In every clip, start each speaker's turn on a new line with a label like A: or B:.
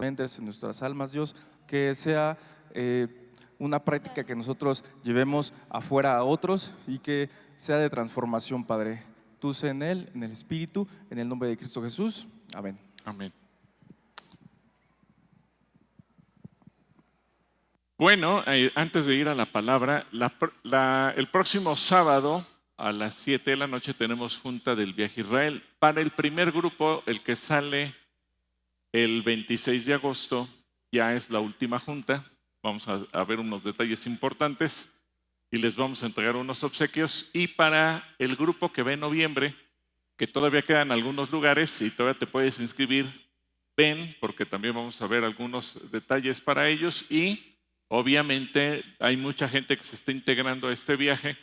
A: mentes, en nuestras almas, Dios, que sea una práctica que nosotros llevemos afuera a otros y que sea de transformación, Padre. Tú sé en Él, en el Espíritu, en el nombre de Cristo Jesús. Amén.
B: Amén. Bueno, antes de ir a la palabra, el próximo sábado a las 7 de la noche tenemos junta del viaje a Israel. Para el primer grupo, el que sale el 26 de agosto, ya es la última junta. Vamos a ver unos detalles importantes y les vamos a entregar unos obsequios. Y para el grupo que va en noviembre, que todavía quedan algunos lugares y todavía te puedes inscribir, ven, porque también vamos a ver algunos detalles para ellos. Y obviamente hay mucha gente que se está integrando a este viaje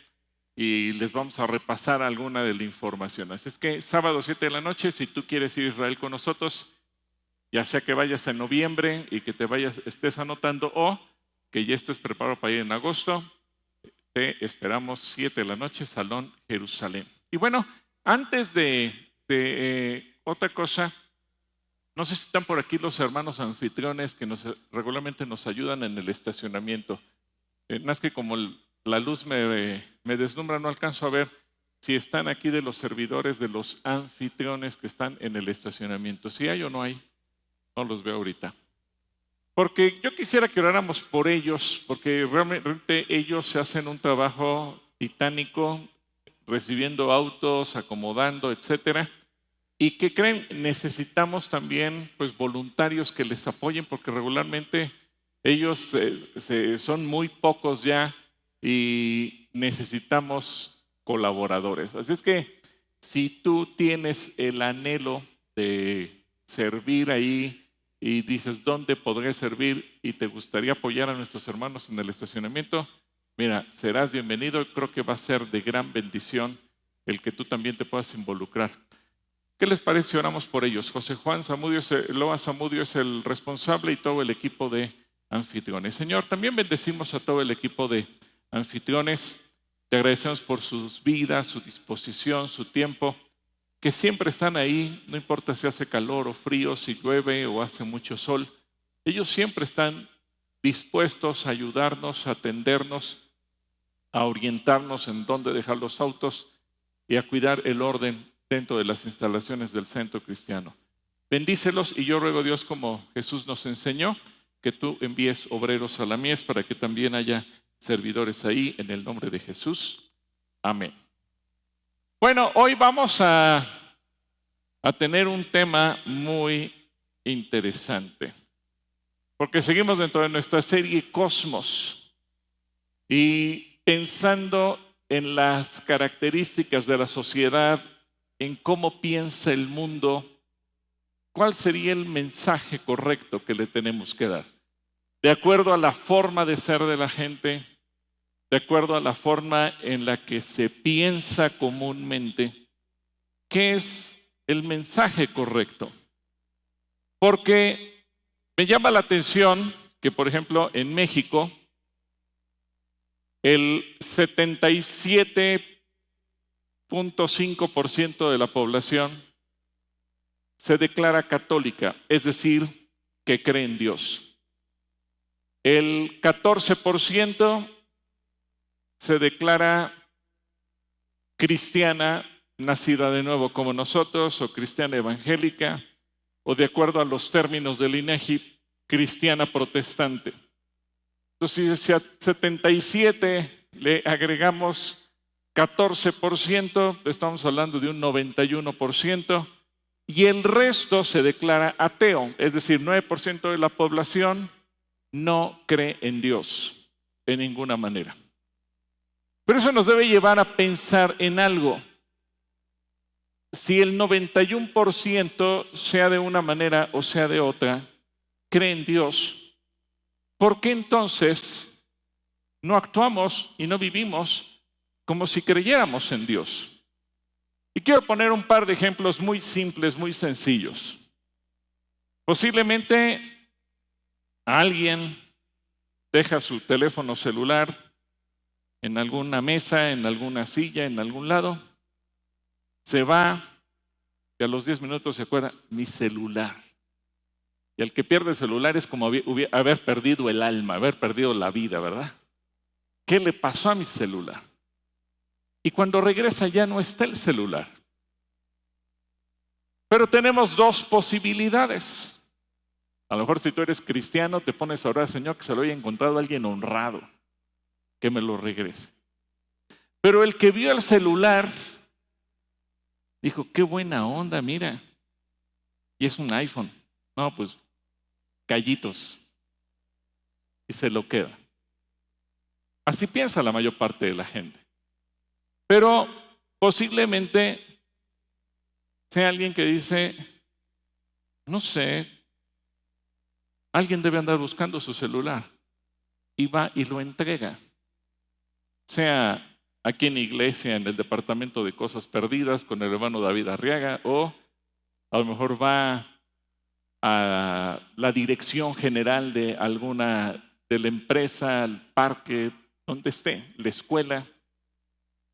B: y les vamos a repasar alguna de la información. Así es que sábado 7 de la noche, si tú quieres ir a Israel con nosotros, ya sea que vayas en noviembre y que estés anotando, o que ya estés preparado para ir en agosto, te esperamos 7 de la noche, Salón Jerusalén. Y bueno, antes de otra cosa, no sé si están por aquí los hermanos anfitriones que regularmente nos ayudan en el estacionamiento. Más que como la luz me deslumbra, no alcanzo a ver si están aquí de los servidores de los anfitriones que están en el estacionamiento. Si hay o no hay, no los veo ahorita. Porque yo quisiera que oráramos por ellos, porque realmente ellos se hacen un trabajo titánico, recibiendo autos, acomodando, etcétera. Y que creen, necesitamos también pues voluntarios que les apoyen, porque regularmente ellos son muy pocos ya y necesitamos colaboradores. Así es que si tú tienes el anhelo de servir ahí y dices dónde podré servir y te gustaría apoyar a nuestros hermanos en el estacionamiento, mira, serás bienvenido. Creo que va a ser de gran bendición el que tú también te puedas involucrar. ¿Qué les parece si oramos por ellos? José Juan Zamudio, Loa Zamudio es el responsable y todo el equipo de anfitriones. Señor, también bendecimos a todo el equipo de anfitriones. Te agradecemos por sus vidas, su disposición, su tiempo, que siempre están ahí, no importa si hace calor o frío, si llueve o hace mucho sol. Ellos siempre están dispuestos a ayudarnos, a atendernos, a orientarnos en dónde dejar los autos y a cuidar el orden dentro de las instalaciones del Centro Cristiano. Bendícelos y yo ruego, Dios, como Jesús nos enseñó, que tú envíes obreros a la mies para que también haya servidores ahí, en el nombre de Jesús. Amén. Bueno, hoy vamos a tener un tema muy interesante, porque seguimos dentro de nuestra serie Cosmos y pensando en las características de la sociedad, en cómo piensa el mundo, ¿cuál sería el mensaje correcto que le tenemos que dar? De acuerdo a la forma de ser de la gente, de acuerdo a la forma en la que se piensa comúnmente, ¿qué es el mensaje correcto? Porque me llama la atención que, por ejemplo, en México, el 77.5% de la población se declara católica, es decir, que cree en Dios. El 14% se declara cristiana, nacida de nuevo como nosotros, o cristiana evangélica, o de acuerdo a los términos del INEGI, cristiana protestante. Entonces, si a 77 le agregamos 14%, estamos hablando de un 91%, y el resto se declara ateo, es decir, 9% de la población no cree en Dios de ninguna manera. Pero eso nos debe llevar a pensar en algo. Si el 91%, sea de una manera o sea de otra, cree en Dios, ¿por qué entonces no actuamos y no vivimos como si creyéramos en Dios? Y quiero poner un par de ejemplos muy simples, muy sencillos. Posiblemente alguien deja su teléfono celular en alguna mesa, en alguna silla, en algún lado, se va y a los 10 minutos se acuerda, mi celular. Y el que pierde el celular es como haber perdido el alma, haber perdido la vida, ¿verdad? ¿Qué le pasó a mi celular? Y cuando regresa ya no está el celular. Pero tenemos dos posibilidades. A lo mejor si tú eres cristiano te pones a orar, Señor, que se lo haya encontrado a alguien honrado, que me lo regrese. Pero el que vio el celular dijo, qué buena onda, mira. Y es un iPhone. No, pues callitos. Y se lo queda. Así piensa la mayor parte de la gente. Pero posiblemente sea alguien que dice, no sé, alguien debe andar buscando su celular. Y va y lo entrega. Sea aquí en la iglesia, en el departamento de cosas perdidas con el hermano David Arriaga, o a lo mejor va a la dirección general de alguna, de la empresa, al parque, donde esté, la escuela,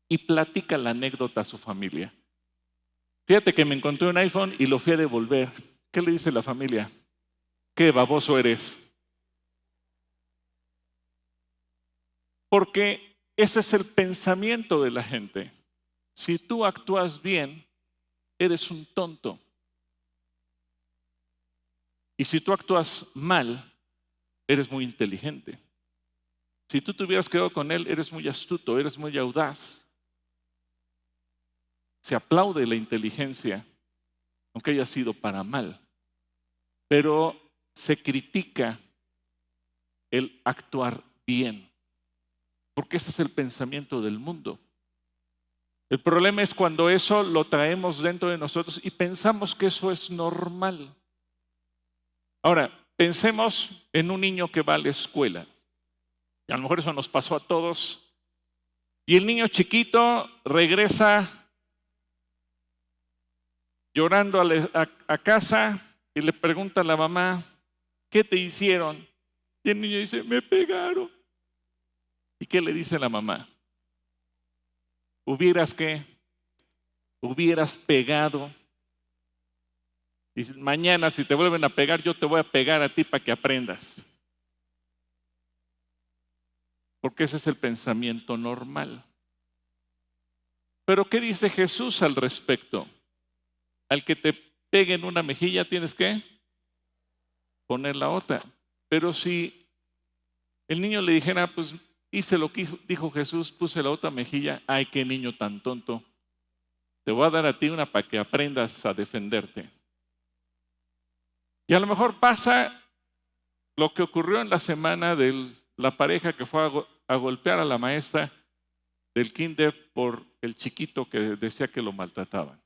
B: y platica la anécdota a su familia. Fíjate que me encontré un iPhone y lo fui a devolver. ¿Qué le dice la familia? Qué baboso eres. Porque ese es el pensamiento de la gente. Si tú actúas bien, eres un tonto. Y si tú actúas mal, eres muy inteligente. Si tú te hubieras quedado con él, eres muy astuto, eres muy audaz. Se aplaude la inteligencia, aunque haya sido para mal. Pero se critica el actuar bien, porque ese es el pensamiento del mundo. El problema es cuando eso lo traemos dentro de nosotros y pensamos que eso es normal. Ahora, pensemos en un niño que va a la escuela. Y a lo mejor eso nos pasó a todos. Y el niño chiquito regresa llorando a casa y le pregunta a la mamá, ¿qué te hicieron? Y el niño dice, me pegaron. ¿Y qué le dice la mamá? ¿Hubieras qué? ¿Hubieras pegado? Y mañana si te vuelven a pegar, yo te voy a pegar a ti para que aprendas. Porque ese es el pensamiento normal. Pero ¿qué dice Jesús al respecto? Al que te pegue en una mejilla tienes que poner la otra. Pero si el niño le dijera, pues hice lo que dijo Jesús, puse la otra mejilla, ay, qué niño tan tonto. Te voy a dar a ti una para que aprendas a defenderte. Y a lo mejor pasa lo que ocurrió en la semana de la pareja que fue a golpear a la maestra del kinder por el chiquito que decía que lo maltrataban.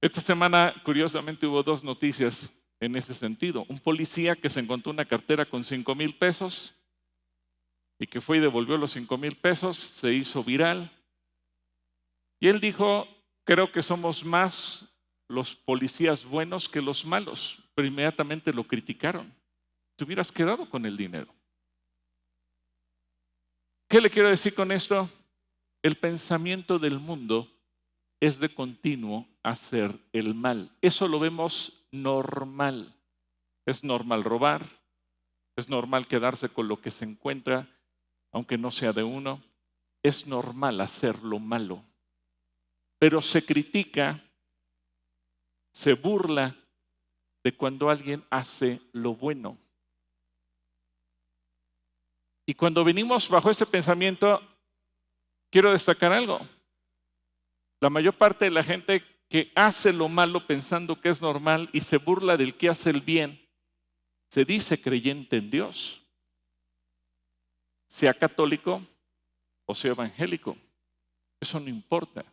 B: Esta semana, curiosamente, hubo dos noticias en ese sentido. Un policía que se encontró una cartera con 5,000 pesos y que fue y devolvió los 5,000 pesos, se hizo viral. Y él dijo, creo que somos más los policías buenos que los malos, pero inmediatamente lo criticaron. Te hubieras quedado con el dinero. ¿Qué le quiero decir con esto? El pensamiento del mundo es de continuo hacer el mal. Eso lo vemos normal. Es normal robar, es normal quedarse con lo que se encuentra, aunque no sea de uno. Es normal hacer lo malo. Pero se critica, se burla de cuando alguien hace lo bueno. Y cuando venimos bajo ese pensamiento, quiero destacar algo. La mayor parte de la gente que hace lo malo pensando que es normal y se burla del que hace el bien, se dice creyente en Dios, sea católico o sea evangélico. Eso no importa.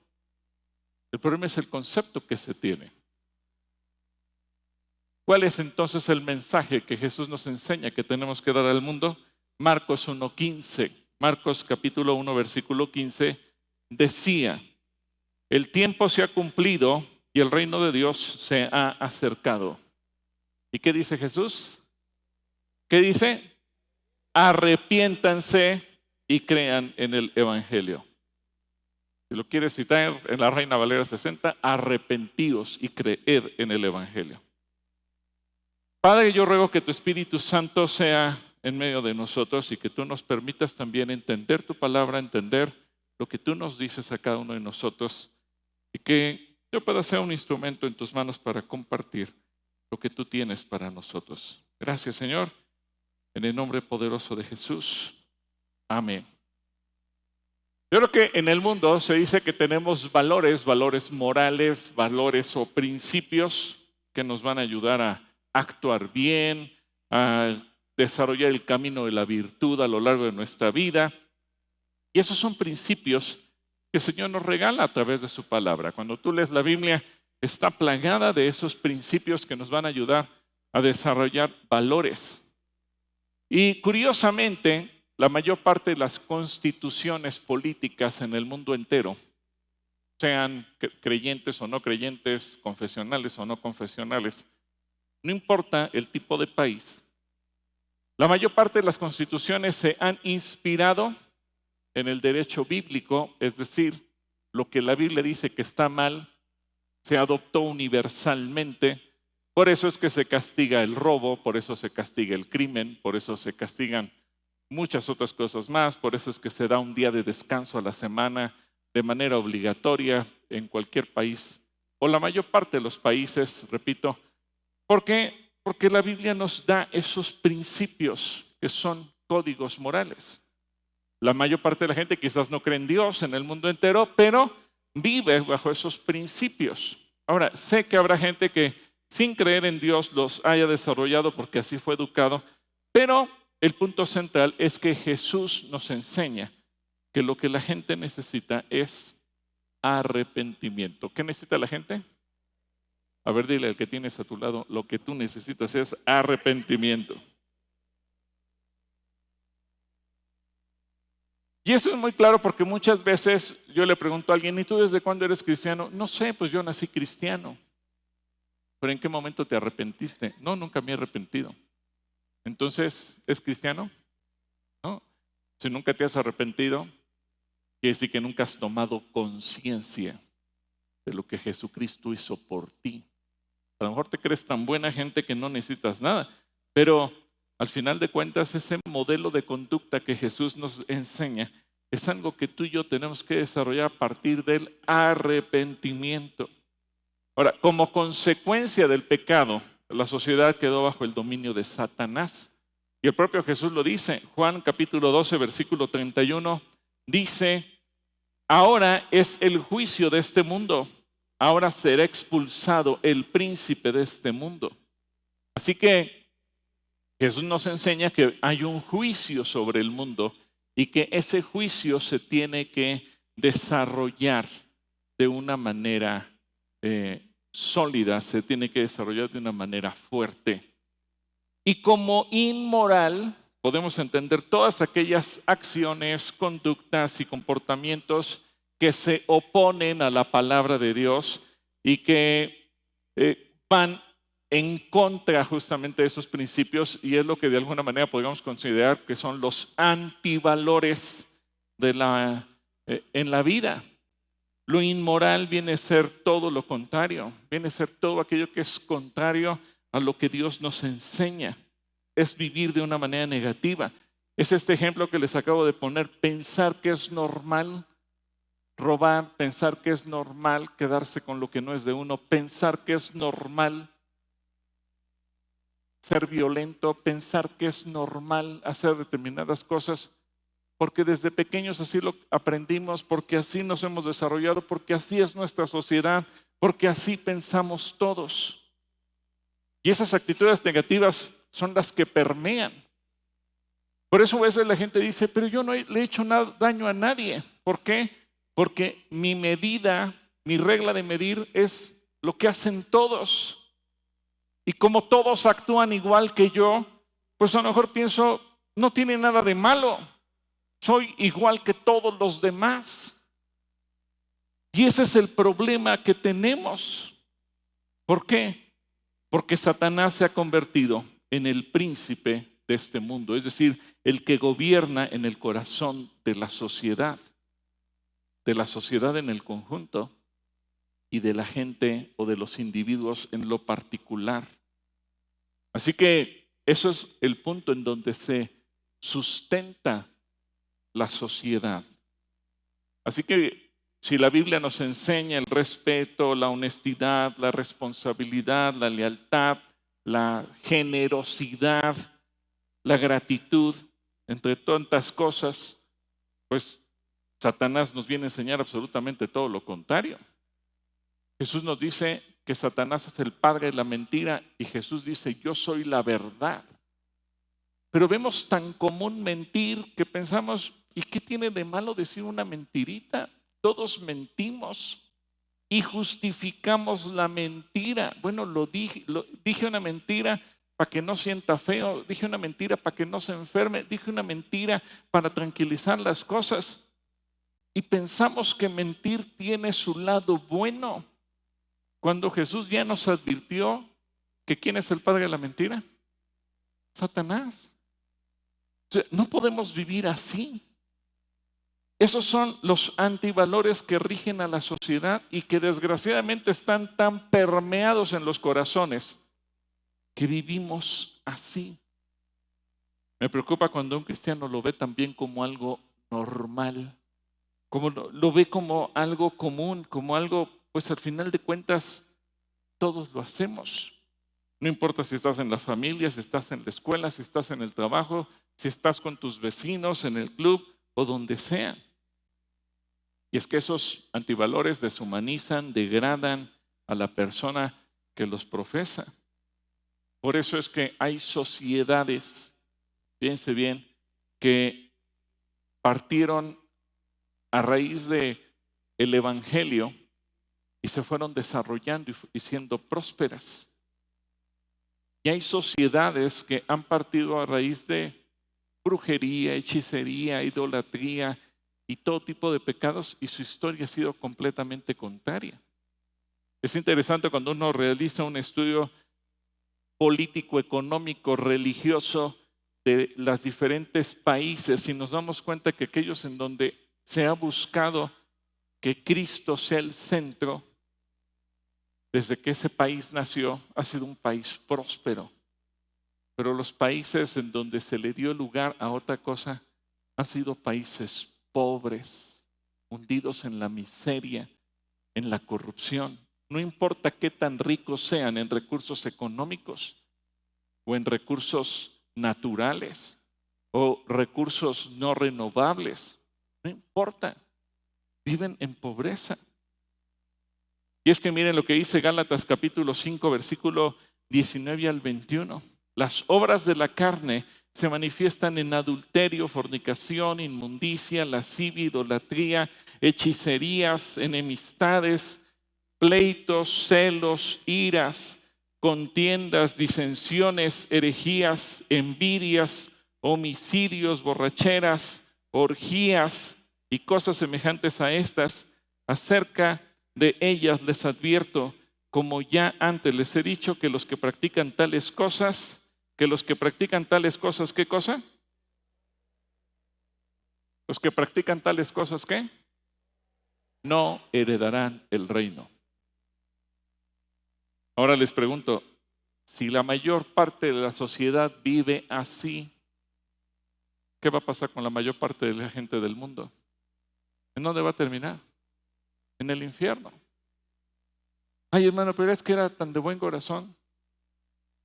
B: El problema es el concepto que se tiene. ¿Cuál es entonces el mensaje que Jesús nos enseña que tenemos que dar al mundo? Marcos 1:15. Marcos capítulo 1, versículo 15 decía, el tiempo se ha cumplido y el reino de Dios se ha acercado. ¿Y qué dice Jesús? ¿Qué dice? Arrepiéntanse y crean en el evangelio. Si lo quieres citar en la Reina Valera 60, arrepentíos y creed en el evangelio. Padre, yo ruego que tu Espíritu Santo sea en medio de nosotros y que tú nos permitas también entender tu palabra, entender lo que tú nos dices a cada uno de nosotros y que yo pueda ser un instrumento en tus manos para compartir lo que tú tienes para nosotros. Gracias, Señor, en el nombre poderoso de Jesús. Amén. Yo creo que en el mundo se dice que tenemos valores, valores morales, valores o principios que nos van a ayudar a actuar bien, a desarrollar el camino de la virtud a lo largo de nuestra vida. Y esos son principios que el Señor nos regala a través de su palabra. Cuando tú lees la Biblia, está plagada de esos principios que nos van a ayudar a desarrollar valores. Y curiosamente, la mayor parte de las constituciones políticas en el mundo entero, sean creyentes o no creyentes, confesionales o no confesionales, no importa el tipo de país, la mayor parte de las constituciones se han inspirado en el derecho bíblico, es decir, lo que la Biblia dice que está mal, se adoptó universalmente. Por eso es que se castiga el robo, por eso se castiga el crimen, por eso se castigan muchas otras cosas más, por eso es que se da un día de descanso a la semana de manera obligatoria en cualquier país, o la mayor parte de los países, repito. ¿Por qué? Porque la Biblia nos da esos principios que son códigos morales. La mayor parte de la gente quizás no cree en Dios en el mundo entero, pero vive bajo esos principios. Ahora, sé que habrá gente que sin creer en Dios los haya desarrollado porque así fue educado, pero el punto central es que Jesús nos enseña que lo que la gente necesita es arrepentimiento. ¿Qué necesita la gente? A ver, dile al que tienes a tu lado, lo que tú necesitas es arrepentimiento. Y eso es muy claro porque muchas veces yo le pregunto a alguien, ¿y tú desde cuándo eres cristiano? No sé, pues yo nací cristiano. ¿Pero en qué momento te arrepentiste? No, nunca me he arrepentido. Entonces, ¿es cristiano? No. Si nunca te has arrepentido, quiere decir que nunca has tomado conciencia de lo que Jesucristo hizo por ti. A lo mejor te crees tan buena gente que no necesitas nada, pero al final de cuentas ese modelo de conducta que Jesús nos enseña es algo que tú y yo tenemos que desarrollar a partir del arrepentimiento. Ahora, como consecuencia del pecado, la sociedad quedó bajo el dominio de Satanás. Y el propio Jesús lo dice, Juan capítulo 12, versículo 31, dice, ahora es el juicio de este mundo, ahora será expulsado el príncipe de este mundo. Así que Jesús nos enseña que hay un juicio sobre el mundo y que ese juicio se tiene que desarrollar de una manera sólida, se tiene que desarrollar de una manera fuerte. Y como inmoral podemos entender todas aquellas acciones, conductas y comportamientos que se oponen a la palabra de Dios y que van en contra justamente de esos principios, y es lo que de alguna manera podríamos considerar que son los antivalores de en la vida. Lo inmoral viene a ser todo lo contrario, viene a ser todo aquello que es contrario a lo que Dios nos enseña. Es vivir de una manera negativa. Es este ejemplo que les acabo de poner, pensar que es normal robar, pensar que es normal quedarse con lo que no es de uno, pensar que es normal ser violento, pensar que es normal hacer determinadas cosas, porque desde pequeños así lo aprendimos, porque así nos hemos desarrollado, porque así es nuestra sociedad, porque así pensamos todos. Y esas actitudes negativas son las que permean. Por eso a veces la gente dice, pero yo no le he hecho daño a nadie. ¿Por qué? Porque mi medida, mi regla de medir es lo que hacen todos. Y como todos actúan igual que yo, pues a lo mejor pienso, no tiene nada de malo. Soy igual que todos los demás. Y ese es el problema que tenemos. ¿Por qué? Porque Satanás se ha convertido en el príncipe de este mundo, es decir, el que gobierna en el corazón de la sociedad en el conjunto y de la gente o de los individuos en lo particular. Así que eso es el punto en donde se sustenta la sociedad. Así que si la Biblia nos enseña el respeto, la honestidad, la responsabilidad, la lealtad, la generosidad, la gratitud, entre tantas cosas, pues Satanás nos viene a enseñar absolutamente todo lo contrario. Jesús nos dice que Satanás es el padre de la mentira y Jesús dice, yo soy la verdad. Pero vemos tan común mentir que pensamos, ¿y qué tiene de malo decir una mentirita? Todos mentimos y justificamos la mentira. Bueno, dije una mentira para que no sienta feo, dije una mentira para que no se enferme, dije una mentira para tranquilizar las cosas. Y pensamos que mentir tiene su lado bueno, cuando Jesús ya nos advirtió que ¿quién es el padre de la mentira? Satanás. O sea, no podemos vivir así. Esos son los antivalores que rigen a la sociedad y que desgraciadamente están tan permeados en los corazones que vivimos así. Me preocupa cuando un cristiano lo ve también como algo normal, como lo ve como algo común, como algo, pues al final de cuentas, todos lo hacemos. No importa si estás en la familia, si estás en la escuela, si estás en el trabajo, si estás con tus vecinos, en el club o donde sea. Y es que esos antivalores deshumanizan, degradan a la persona que los profesa. Por eso es que hay sociedades, fíjense bien, que partieron a raíz de el evangelio y se fueron desarrollando y siendo prósperas. Y hay sociedades que han partido a raíz de brujería, hechicería, idolatría y todo tipo de pecados y su historia ha sido completamente contraria. Es interesante cuando uno realiza un estudio político, económico, religioso de los diferentes países y nos damos cuenta que aquellos en donde se ha buscado que Cristo sea el centro, desde que ese país nació, ha sido un país próspero. Pero los países en donde se le dio lugar a otra cosa han sido países pobres, hundidos en la miseria, en la corrupción. No importa qué tan ricos sean en recursos económicos o en recursos naturales o recursos no renovables. No importa, viven en pobreza. Y es que miren lo que dice Gálatas capítulo 5, versículo 19 al 21. Las obras de la carne se manifiestan en adulterio, fornicación, inmundicia, lascivia, idolatría, hechicerías, enemistades, pleitos, celos, iras, contiendas, disensiones, herejías, envidias, homicidios, borracheras, orgías y cosas semejantes a estas. Acerca de ellas les advierto, como ya antes les he dicho, que los que practican tales cosas, ¿qué cosa? Los que practican tales cosas, ¿qué? No heredarán el reino. Ahora les pregunto, si la mayor parte de la sociedad vive así, ¿qué va a pasar con la mayor parte de la gente del mundo? ¿En dónde va a terminar? En el infierno. Ay, hermano, pero es que era tan de buen corazón.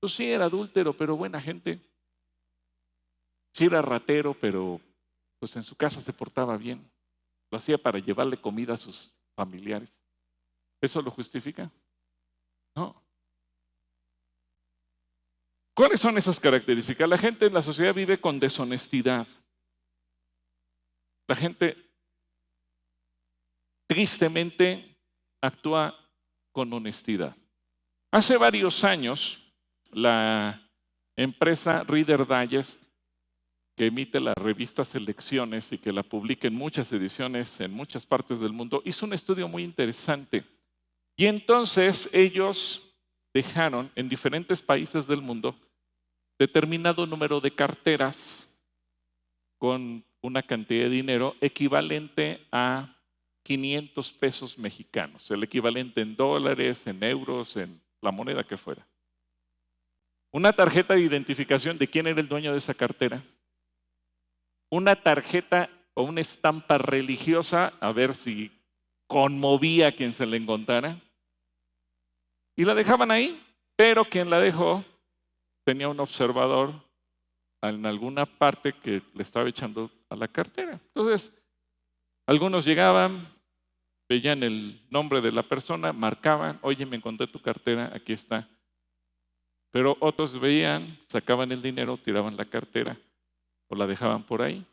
B: Pues sí, era adúltero, pero buena gente. Sí, era ratero, pero pues en su casa se portaba bien. Lo hacía para llevarle comida a sus familiares. ¿Eso lo justifica? No. ¿Cuáles son esas características? La gente en la sociedad vive con deshonestidad. La gente tristemente actúa con honestidad. Hace varios años, la empresa Reader Digest, que emite la revista Selecciones y que la publica en muchas ediciones en muchas partes del mundo, hizo un estudio muy interesante. Y entonces ellos dejaron en diferentes países del mundo determinado número de carteras con una cantidad de dinero equivalente a 500 pesos mexicanos, el equivalente en dólares, en euros, en la moneda que fuera. una tarjeta de identificación de quién era el dueño de esa cartera, una tarjeta o una estampa religiosa, a ver si conmovía a quien se le encontrara, y la dejaban ahí, pero quien la dejó tenía un observador en alguna parte que le estaba echando a la cartera. Entonces, algunos llegaban, veían el nombre de la persona, marcaban, oye, me encontré tu cartera, aquí está. Pero otros veían, sacaban el dinero, tiraban la cartera o la dejaban por ahí.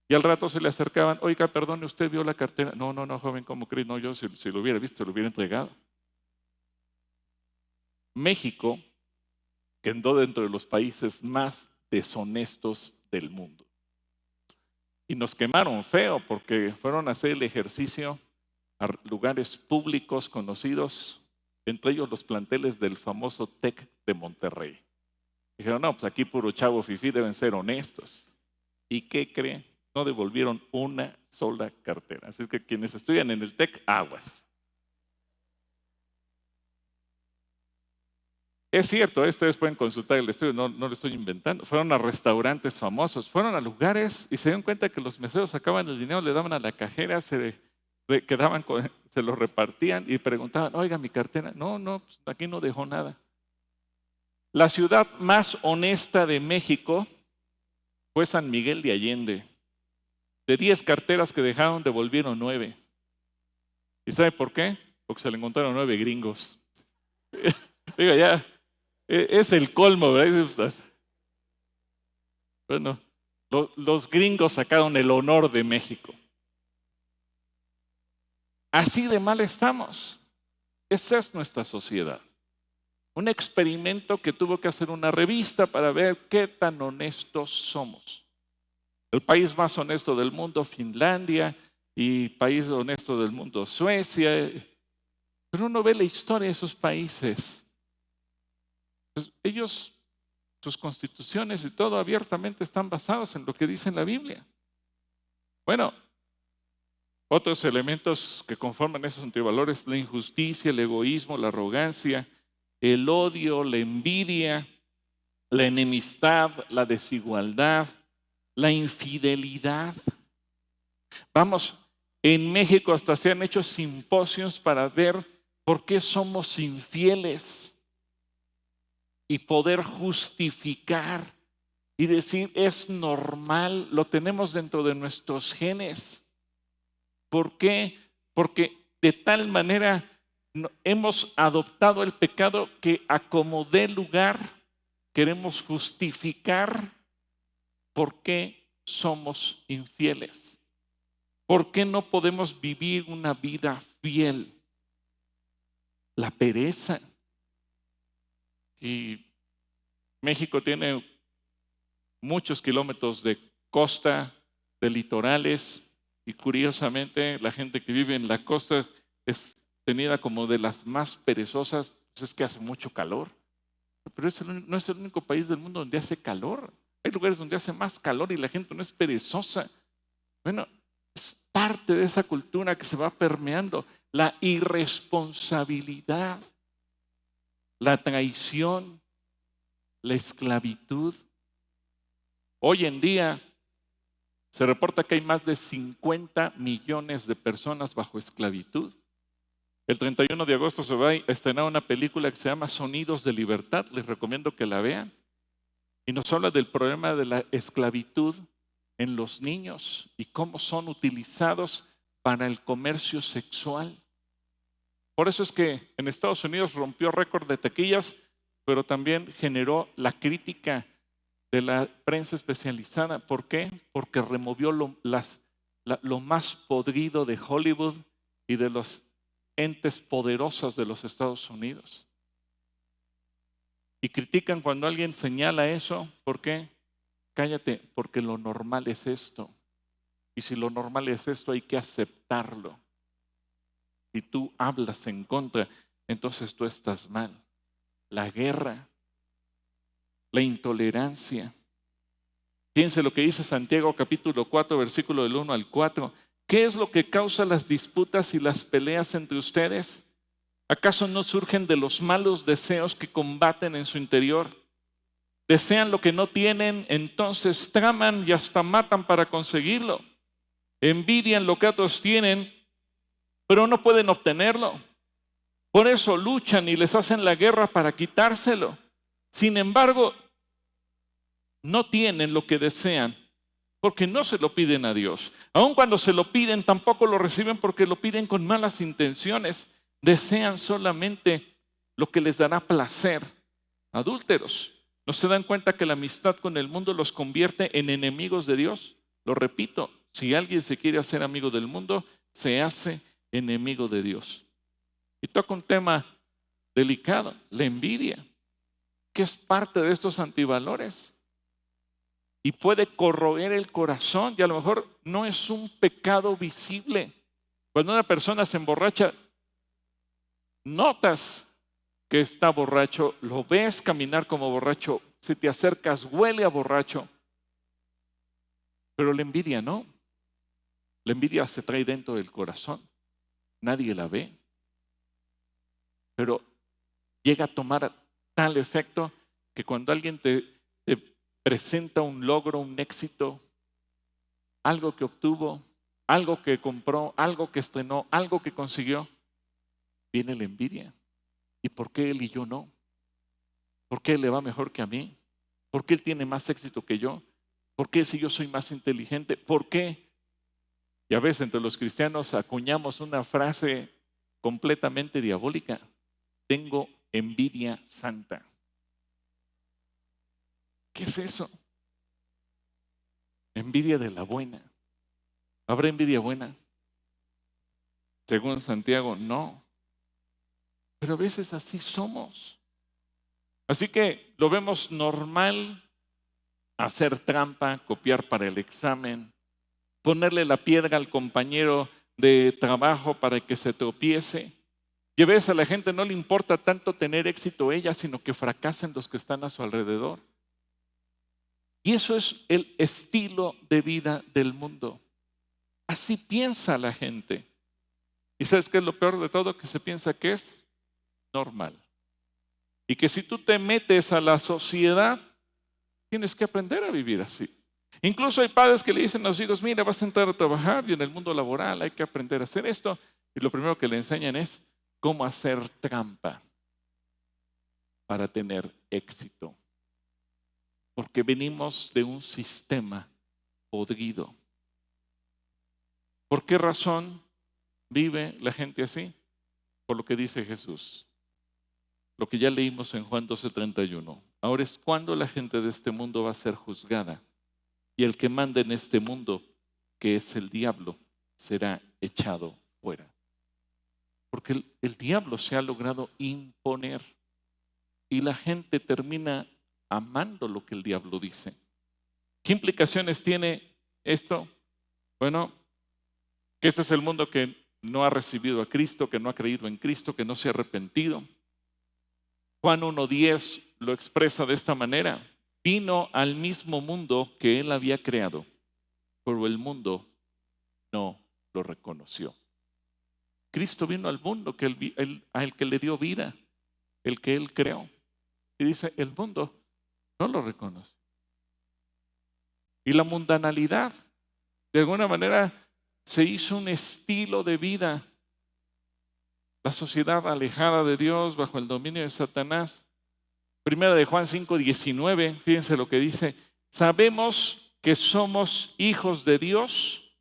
B: Y al rato se le acercaban, oiga, perdone, ¿usted vio la cartera? No, no, no, joven, ¿cómo cree? No, yo si lo hubiera visto, lo hubiera entregado. México quedó dentro de los países más deshonestos del mundo. Y nos quemaron feo porque fueron a hacer el ejercicio a lugares públicos conocidos, entre ellos los planteles del famoso TEC de Monterrey. Dijeron, no, pues aquí puro chavo fifí, deben ser honestos. ¿Y qué creen? No devolvieron una sola cartera. Así es que quienes estudian en el TEC, aguas. Es cierto, ustedes pueden consultar el estudio, no lo estoy inventando. Fueron a restaurantes famosos, fueron a lugares y se dieron cuenta que los meseros sacaban el dinero, le daban a la cajera, se lo repartían y preguntaban, oiga, mi cartera. No, no, pues aquí no dejó nada. La ciudad más honesta de México fue San Miguel de Allende. De 10 carteras que dejaron, devolvieron 9. ¿Y sabe por qué? Porque se le encontraron 9 gringos. Diga, ya, es el colmo, ¿verdad? Bueno, los gringos sacaron el honor de México. Así de mal estamos. Esa es nuestra sociedad. Un experimento que tuvo que hacer una revista para ver qué tan honestos somos. El país más honesto del mundo, Finlandia, y país honesto del mundo, Suecia. Pero uno ve la historia de esos países. Pues ellos, sus constituciones y todo abiertamente están basados en lo que dice la Biblia. Bueno, otros elementos que conforman esos antivalores, la injusticia, el egoísmo, la arrogancia, el odio, la envidia, la enemistad, la desigualdad, la infidelidad. Vamos, en México hasta se han hecho simposios para ver por qué somos infieles y poder justificar y decir es normal, lo tenemos dentro de nuestros genes. ¿Por qué? Porque de tal manera hemos adoptado el pecado que a como dé lugar queremos justificar por qué somos infieles. ¿Por qué no podemos vivir una vida fiel? La pereza. Y México tiene muchos kilómetros de costa, de litorales, y curiosamente la gente que vive en la costa es tenida como de las más perezosas, pues es que hace mucho calor. Pero no es el único país del mundo donde hace calor. Hay lugares donde hace más calor y la gente no es perezosa. Bueno, es parte de esa cultura que se va permeando. La irresponsabilidad, la traición, la esclavitud. Hoy en día se reporta que hay más de 50 millones de personas bajo esclavitud. El 31 de agosto se va a estrenar una película que se llama Sonidos de Libertad. Les recomiendo que la vean. Y nos habla del problema de la esclavitud en los niños y cómo son utilizados para el comercio sexual. Por eso es que en Estados Unidos rompió récord de taquillas, pero también generó la crítica de la prensa especializada. ¿Por qué? Porque removió lo más podrido de Hollywood y de los entes poderosos de los Estados Unidos. Y critican cuando alguien señala eso. ¿Por qué? Cállate, porque lo normal es esto. Y si lo normal es esto, hay que aceptarlo. Si tú hablas en contra, entonces tú estás mal. La guerra, la intolerancia. Fíjense lo que dice Santiago capítulo 4, versículo del 1 al 4. ¿Qué es lo que causa las disputas y las peleas entre ustedes? ¿Acaso no surgen de los malos deseos que combaten en su interior? Desean lo que no tienen, entonces traman y hasta matan para conseguirlo. Envidian lo que otros tienen, pero no pueden obtenerlo. Por eso luchan y les hacen la guerra para quitárselo. Sin embargo, no tienen lo que desean porque no se lo piden a Dios. Aun cuando se lo piden, tampoco lo reciben porque lo piden con malas intenciones. Desean solamente lo que les dará placer. Adúlteros, ¿no se dan cuenta que la amistad con el mundo los convierte en enemigos de Dios? Lo repito, si alguien se quiere hacer amigo del mundo, se hace enemigo de Dios. Y toca un tema delicado, la envidia, que es parte de estos antivalores. Y puede corroer el corazón y a lo mejor no es un pecado visible. Cuando una persona se emborracha, notas que está borracho, lo ves caminar como borracho, si te acercas huele a borracho. Pero la envidia no. La envidia se trae dentro del corazón. Nadie la ve. Pero llega a tomar tal efecto que cuando alguien te presenta un logro, un éxito, algo que obtuvo, algo que compró, algo que estrenó, algo que consiguió, viene la envidia. ¿Y por qué él y yo no? ¿Por qué él le va mejor que a mí? ¿Por qué él tiene más éxito que yo? ¿Por qué si yo soy más inteligente? ¿Por qué? Y a veces entre los cristianos acuñamos una frase completamente diabólica. Tengo envidia santa. ¿Qué es eso? Envidia de la buena. ¿Habrá envidia buena? Según Santiago, no. Pero a veces así somos. Así que lo vemos normal hacer trampa, copiar para el examen, ponerle la piedra al compañero de trabajo para que se tropiece. Y a veces a la gente no le importa tanto tener éxito ella, sino que fracasen los que están a su alrededor. Y eso es el estilo de vida del mundo. Así piensa la gente. ¿Y sabes qué es lo peor de todo? Que se piensa que es normal. Y que si tú te metes a la sociedad, tienes que aprender a vivir así. Incluso hay padres que le dicen a los hijos, mira, vas a entrar a trabajar y en el mundo laboral hay que aprender a hacer esto. Y lo primero que le enseñan es cómo hacer trampa para tener éxito. Porque venimos de un sistema podrido. ¿Por qué razón vive la gente así? Por lo que dice Jesús. Lo que ya leímos en Juan 12:31. Ahora es cuando la gente de este mundo va a ser juzgada. Y el que manda en este mundo, que es el diablo, será echado fuera. Porque el diablo se ha logrado imponer. Y la gente termina amando lo que el diablo dice. ¿Qué implicaciones tiene esto? Bueno, que este es el mundo que no ha recibido a Cristo, que no ha creído en Cristo, que no se ha arrepentido. Juan 1:10 lo expresa de esta manera. Vino al mismo mundo que él había creado, pero el mundo no lo reconoció. Cristo vino al mundo al que le dio vida, el que él creó. Y dice, el mundo no lo reconoce. Y la mundanalidad, de alguna manera, se hizo un estilo de vida. La sociedad alejada de Dios, bajo el dominio de Satanás. Primera de Juan 5:19, fíjense lo que dice. Sabemos que somos hijos de Dios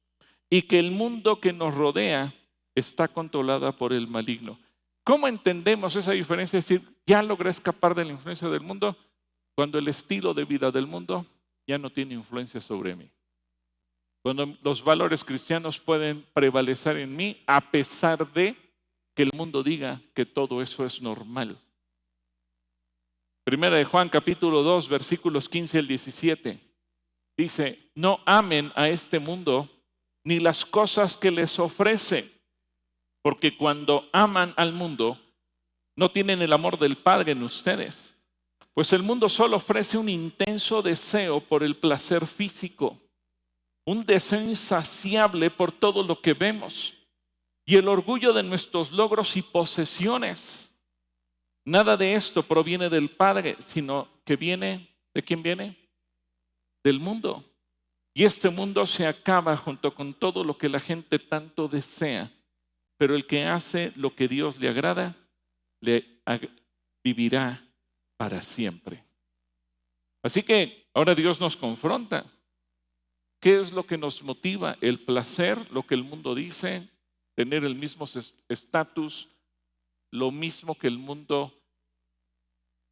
B: y que el mundo que nos rodea está controlada por el maligno. ¿Cómo entendemos esa diferencia? Es decir, ya logré escapar de la influencia del mundo cuando el estilo de vida del mundo ya no tiene influencia sobre mí. Cuando los valores cristianos pueden prevalecer en mí a pesar de que el mundo diga que todo eso es normal. Primera de Juan capítulo 2 versículos 15 al 17 dice, no amen a este mundo ni las cosas que les ofrece, porque cuando aman al mundo no tienen el amor del Padre en ustedes, pues el mundo solo ofrece un intenso deseo por el placer físico, un deseo insaciable por todo lo que vemos. y el orgullo de nuestros logros y posesiones. Nada de esto proviene del Padre, sino que viene, ¿de quién viene? Del mundo. Y este mundo se acaba junto con todo lo que la gente tanto desea. Pero el que hace lo que Dios le agrada, vivirá para siempre. Así que ahora Dios nos confronta. ¿Qué es lo que nos motiva? El placer, lo que el mundo dice, tener el mismo estatus, lo mismo que el mundo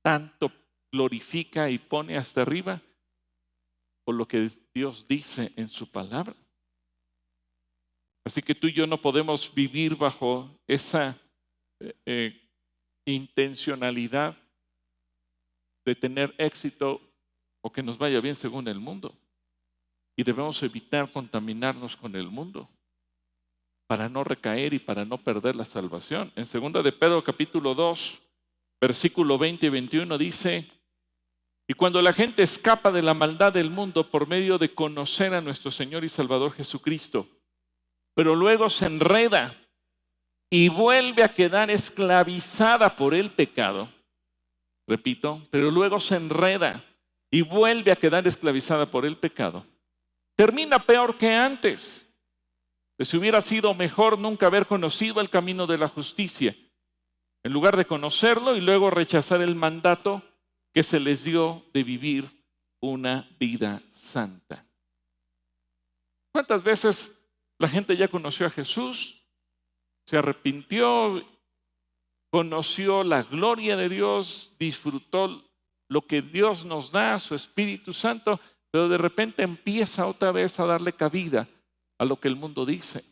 B: tanto glorifica y pone hasta arriba, o lo que Dios dice en su palabra. Así que tú y yo no podemos vivir bajo esa intencionalidad de tener éxito o que nos vaya bien según el mundo. Y debemos evitar contaminarnos con el mundo para no recaer y para no perder la salvación. En 2 de Pedro capítulo 2, versículo 20 y 21 dice: y cuando la gente escapa de la maldad del mundo por medio de conocer a nuestro Señor y Salvador Jesucristo, pero luego se enreda y vuelve a quedar esclavizada por el pecado. Repito, pero luego se enreda y vuelve a quedar esclavizada por el pecado. Termina peor que antes. Pues hubiera sido mejor nunca haber conocido el camino de la justicia, en lugar de conocerlo y luego rechazar el mandato que se les dio de vivir una vida santa. ¿Cuántas veces la gente ya conoció a Jesús, se arrepintió, conoció la gloria de Dios, disfrutó lo que Dios nos da, su Espíritu Santo, pero de repente empieza otra vez a darle cabida a lo que el mundo dice?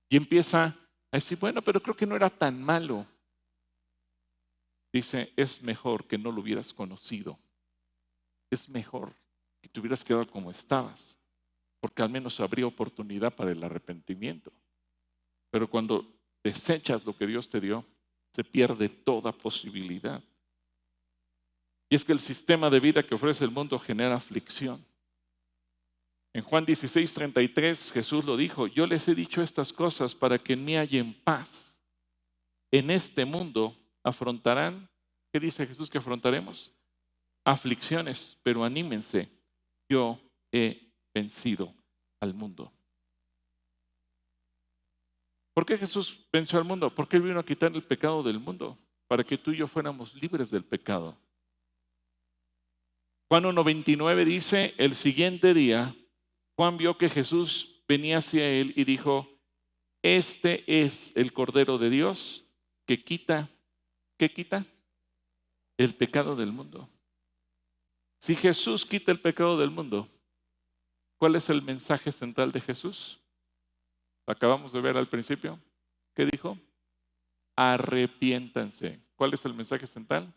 B: Y empieza a decir, bueno, pero creo que no era tan malo. Dice, es mejor que no lo hubieras conocido. Es mejor que te hubieras quedado como estabas, porque al menos habría oportunidad para el arrepentimiento. Pero cuando desechas lo que Dios te dio, se pierde toda posibilidad. Y es que el sistema de vida que ofrece el mundo genera aflicción. En Juan 16:33 Jesús lo dijo: yo les he dicho estas cosas para que en mí hallen paz. En este mundo afrontarán, ¿qué dice Jesús que afrontaremos? Aflicciones, pero anímense, yo he vencido al mundo. ¿Por qué Jesús venció al mundo? Porque Él vino a quitar el pecado del mundo, para que tú y yo fuéramos libres del pecado. Juan 1:29 dice, el siguiente día, Juan vio que Jesús venía hacia él y dijo, este es el Cordero de Dios que quita, ¿qué quita? El pecado del mundo. Si Jesús quita el pecado del mundo, ¿cuál es el mensaje central de Jesús? Acabamos de ver al principio. ¿Qué dijo? Arrepiéntanse. ¿Cuál es el mensaje central?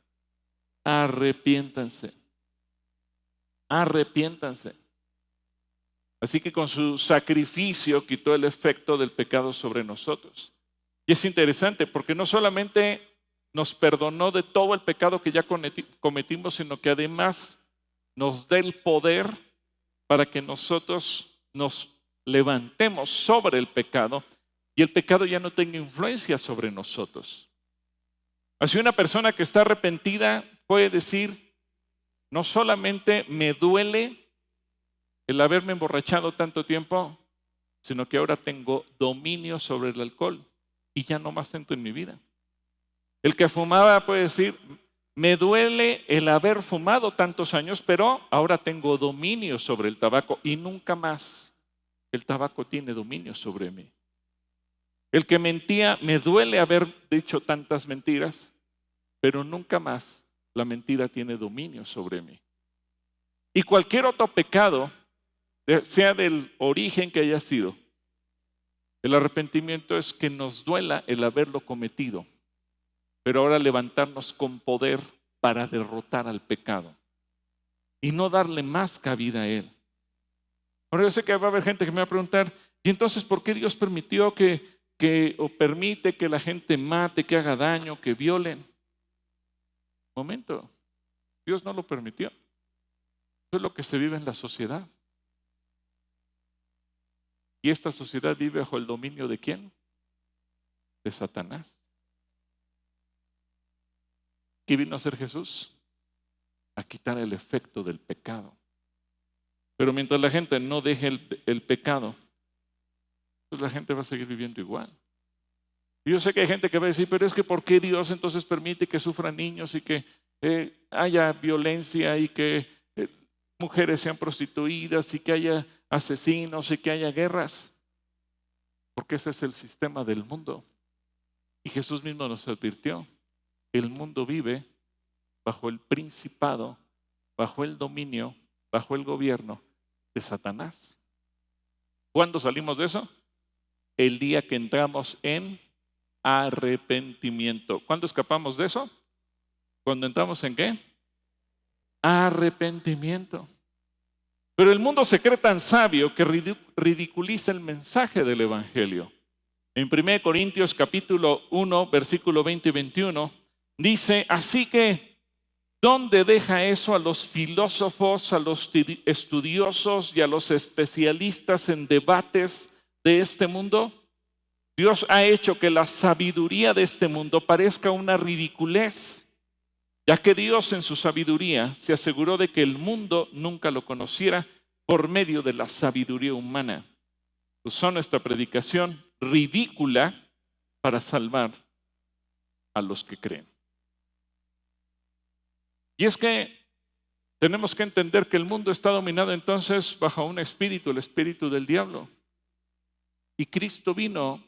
B: Arrepiéntanse. Arrepiéntanse. Así que con su sacrificio quitó el efecto del pecado sobre nosotros. Y es interesante porque no solamente nos perdonó de todo el pecado que ya cometimos, sino que además nos da el poder para que nosotros nos levantemos sobre el pecado y el pecado ya no tenga influencia sobre nosotros. Así una persona que está arrepentida puede decir, no solamente me duele el haberme emborrachado tanto tiempo, sino que ahora tengo dominio sobre el alcohol y ya no más entro en mi vida. El que fumaba puede decir, me duele el haber fumado tantos años, pero ahora tengo dominio sobre el tabaco y nunca más el tabaco tiene dominio sobre mí. El que mentía, me duele haber dicho tantas mentiras, pero nunca más la mentira tiene dominio sobre mí. Y cualquier otro pecado, sea del origen que haya sido, el arrepentimiento es que nos duela el haberlo cometido, pero ahora levantarnos con poder para derrotar al pecado y no darle más cabida a él. Ahora yo sé que va a haber gente que me va a preguntar, ¿y entonces por qué Dios permitió o permite que la gente mate, que haga daño, que violen? Momento, Dios no lo permitió. Eso es lo que se vive en la sociedad. ¿Y esta sociedad vive bajo el dominio de quién? de Satanás. ¿Qué vino a hacer Jesús? A quitar el efecto del pecado. Pero mientras la gente no deje el pecado, pues la gente va a seguir viviendo igual. Y yo sé que hay gente que va a decir, pero es que ¿por qué Dios entonces permite que sufran niños y que haya violencia y que mujeres sean prostituidas y que haya asesinos y que haya guerras? Porque ese es el sistema del mundo. Y Jesús mismo nos advirtió, el mundo vive bajo el principado, bajo el dominio, bajo el gobierno de Satanás. ¿Cuándo salimos de eso? El día que entramos en arrepentimiento. ¿Cuándo escapamos de eso? ¿Cuándo entramos en qué? Arrepentimiento. Pero el mundo se cree tan sabio que ridiculiza el mensaje del Evangelio. En 1 Corintios capítulo 1, versículo 20 y 21, dice, así que, ¿dónde deja eso a los filósofos, a los estudiosos y a los especialistas en debates de este mundo? Dios ha hecho que la sabiduría de este mundo parezca una ridiculez, ya que Dios en su sabiduría se aseguró de que el mundo nunca lo conociera por medio de la sabiduría humana. Usó nuestra predicación ridícula para salvar a los que creen. Y es que tenemos que entender que el mundo está dominado entonces bajo un espíritu, el espíritu del diablo. Y Cristo vino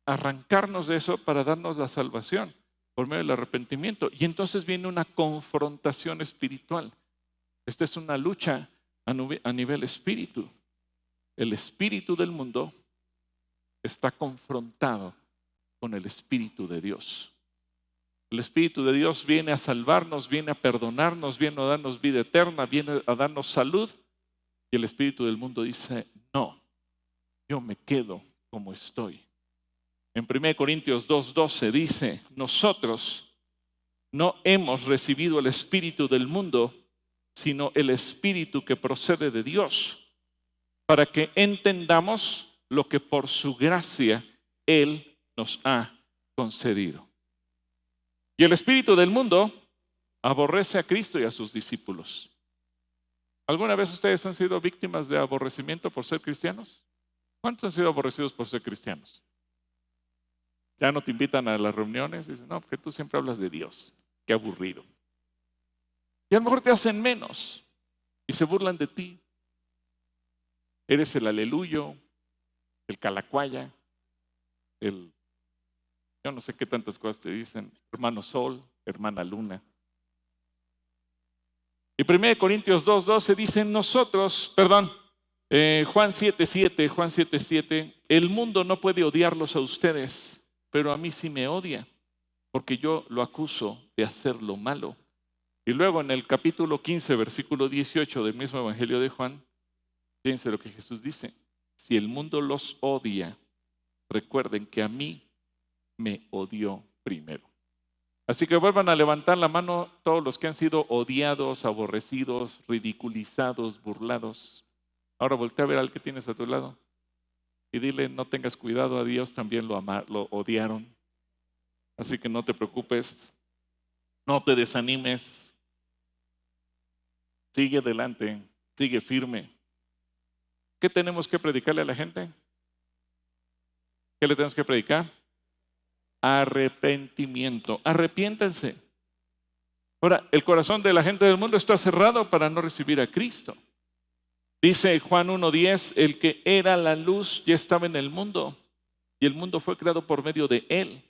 B: a arrancarnos de eso para darnos la salvación por medio del arrepentimiento. Y entonces viene una confrontación espiritual. Esta es una lucha a nivel espíritu. El espíritu del mundo está confrontado con el espíritu de Dios. El espíritu de Dios viene a salvarnos, viene a perdonarnos, viene a darnos vida eterna, viene a darnos salud. Y el espíritu del mundo dice, no, yo me quedo como estoy. En 1 Corintios 2:12 dice, nosotros no hemos recibido el espíritu del mundo, sino el espíritu que procede de Dios, para que entendamos lo que por su gracia Él nos ha concedido. Y el espíritu del mundo aborrece a Cristo y a sus discípulos. ¿Alguna vez ustedes han sido víctimas de aborrecimiento por ser cristianos? ¿Cuántos han sido aborrecidos por ser cristianos? Ya no te invitan a las reuniones y dicen, no, porque tú siempre hablas de Dios. Qué aburrido. Y a lo mejor te hacen menos y se burlan de ti. Eres el aleluyo, el calacuaya, yo no sé qué tantas cosas te dicen, hermano sol, hermana luna. Y 1 Corintios 2:12 dice Juan 7:7, el mundo no puede odiarlos a ustedes, pero a mí sí me odia, porque yo lo acuso de hacer lo malo. Y luego en el capítulo 15, versículo 18 del mismo Evangelio de Juan, fíjense lo que Jesús dice. Si el mundo los odia, recuerden que a mí me odió primero. Así que vuelvan a levantar la mano todos los que han sido odiados, aborrecidos, ridiculizados, burlados. Ahora voltea a ver al que tienes a tu lado y dile, no tengas cuidado, a Dios también lo odiaron. Así que no te preocupes, no te desanimes, sigue adelante, sigue firme. ¿Qué tenemos que predicarle a la gente? ¿Qué le tenemos que predicar? Arrepentimiento. Arrepiéntense. Ahora, el corazón de la gente del mundo está cerrado para no recibir a Cristo. Dice Juan 1:10, el que era la luz ya estaba en el mundo y el mundo fue creado por medio de él,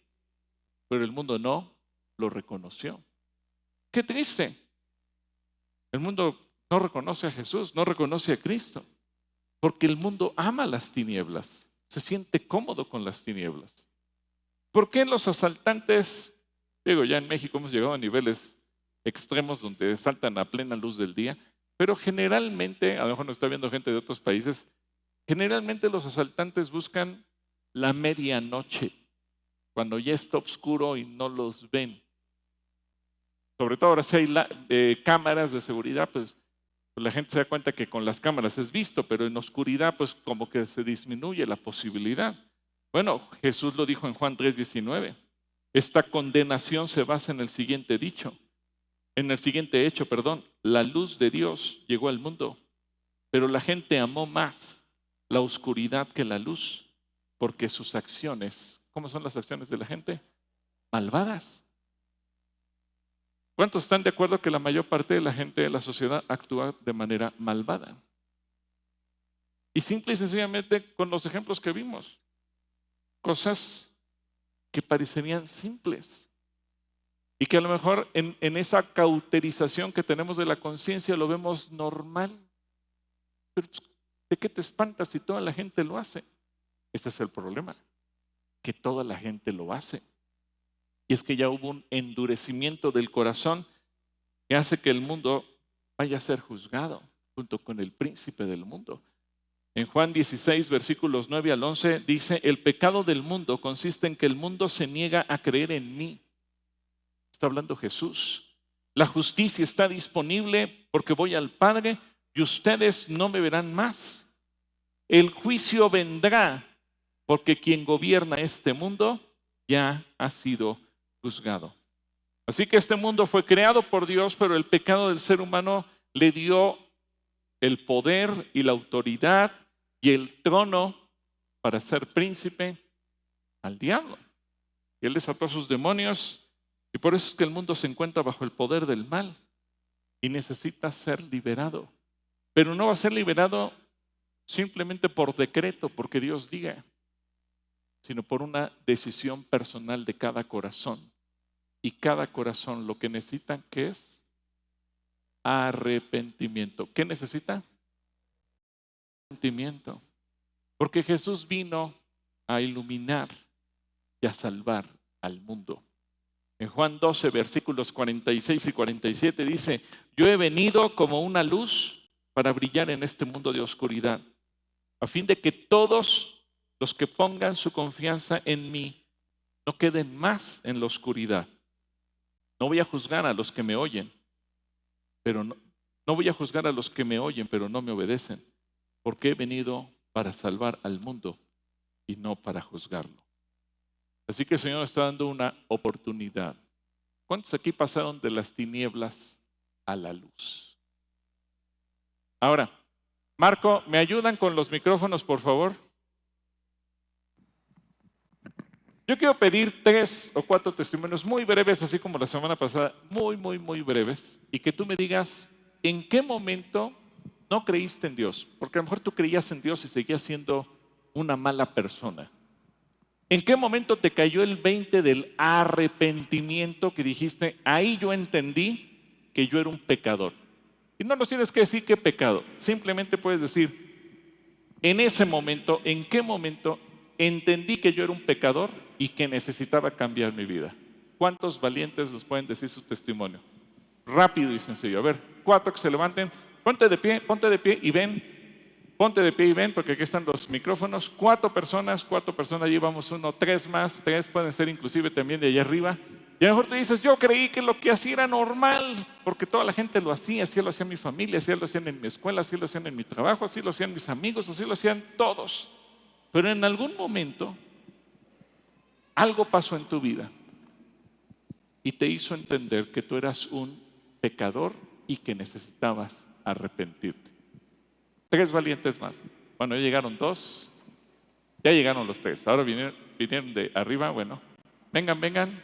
B: pero el mundo no lo reconoció. Qué triste. El mundo no reconoce a Jesús, no reconoce a Cristo, porque el mundo ama las tinieblas, se siente cómodo con las tinieblas. ¿Por qué los asaltantes, ya en México hemos llegado a niveles extremos donde saltan a plena luz del día, pero generalmente, a lo mejor nos está viendo gente de otros países, generalmente los asaltantes buscan la medianoche, cuando ya está oscuro y no los ven. Sobre todo ahora si hay cámaras de seguridad, pues la gente se da cuenta que con las cámaras es visto, pero en oscuridad pues como que se disminuye la posibilidad. Bueno, Jesús lo dijo en Juan 3:19. Esta condenación se basa en el siguiente dicho, en el siguiente hecho, perdón. La luz de Dios llegó al mundo, pero la gente amó más la oscuridad que la luz, porque sus acciones, ¿cómo son las acciones de la gente? Malvadas. ¿Cuántos están de acuerdo que la mayor parte de la gente de la sociedad actúa de manera malvada? Y simple y sencillamente con los ejemplos que vimos, cosas que parecerían simples y que a lo mejor en esa cauterización que tenemos de la conciencia lo vemos normal. Pero pues, ¿de qué te espantas si toda la gente lo hace? Este es el problema, que toda la gente lo hace. Y es que ya hubo un endurecimiento del corazón que hace que el mundo vaya a ser juzgado junto con el príncipe del mundo. En Juan 16, versículos 9 al 11, dice, el pecado del mundo consiste en que el mundo se niega a creer en mí. Está hablando Jesús. La justicia está disponible porque voy al Padre y ustedes no me verán más. El juicio vendrá porque quien gobierna este mundo ya ha sido juzgado. Así que este mundo fue creado por Dios, pero el pecado del ser humano le dio el poder y la autoridad y el trono para ser príncipe al diablo. Y él desató a sus demonios y por eso es que el mundo se encuentra bajo el poder del mal y necesita ser liberado. Pero no va a ser liberado simplemente por decreto, porque Dios diga, sino por una decisión personal de cada corazón. Y cada corazón lo que necesita, ¿qué es? Arrepentimiento. ¿Qué necesita? Arrepentimiento. Porque Jesús vino a iluminar y a salvar al mundo. En Juan 12, versículos 46 y 47 dice, yo he venido como una luz para brillar en este mundo de oscuridad, a fin de que todos los que pongan su confianza en mí no queden más en la oscuridad. No voy a juzgar a los que me oyen, pero no voy a juzgar a los que me oyen, pero no me obedecen, porque he venido para salvar al mundo y no para juzgarlo. Así que el Señor está dando una oportunidad. ¿Cuántos aquí pasaron de las tinieblas a la luz? Ahora, Marco, ¿me ayudan con los micrófonos, por favor? Yo quiero pedir 3 o 4 testimonios muy breves, así como la semana pasada, muy breves, y que tú me digas en qué momento no creíste en Dios, porque a lo mejor tú creías en Dios y seguías siendo una mala persona. ¿En qué momento te cayó el 20 del arrepentimiento que dijiste, ahí yo entendí que yo era un pecador? Y no nos tienes que decir qué pecado, simplemente puedes decir, en ese momento, ¿en qué momento entendí que yo era un pecador y que necesitaba cambiar mi vida? ¿Cuántos valientes nos pueden decir su testimonio? Rápido y sencillo. A ver, 4 que se levanten. Ponte de pie y ven. Ponte de pie y ven, porque aquí están los micrófonos. 4 personas, allí vamos 1, 3 más, 3 pueden ser inclusive también de allá arriba. Y a lo mejor tú dices, yo creí que lo que hacía era normal, porque toda la gente lo hacía, así lo hacía mi familia, así lo hacían en mi escuela, así lo hacían en mi trabajo, así lo hacían mis amigos, así lo hacían todos. Pero en algún momento algo pasó en tu vida y te hizo entender que tú eras un pecador y que necesitabas arrepentirte. 3 valientes más. Bueno, ya llegaron 2, ya llegaron los 3. Ahora vinieron de arriba, bueno. Vengan.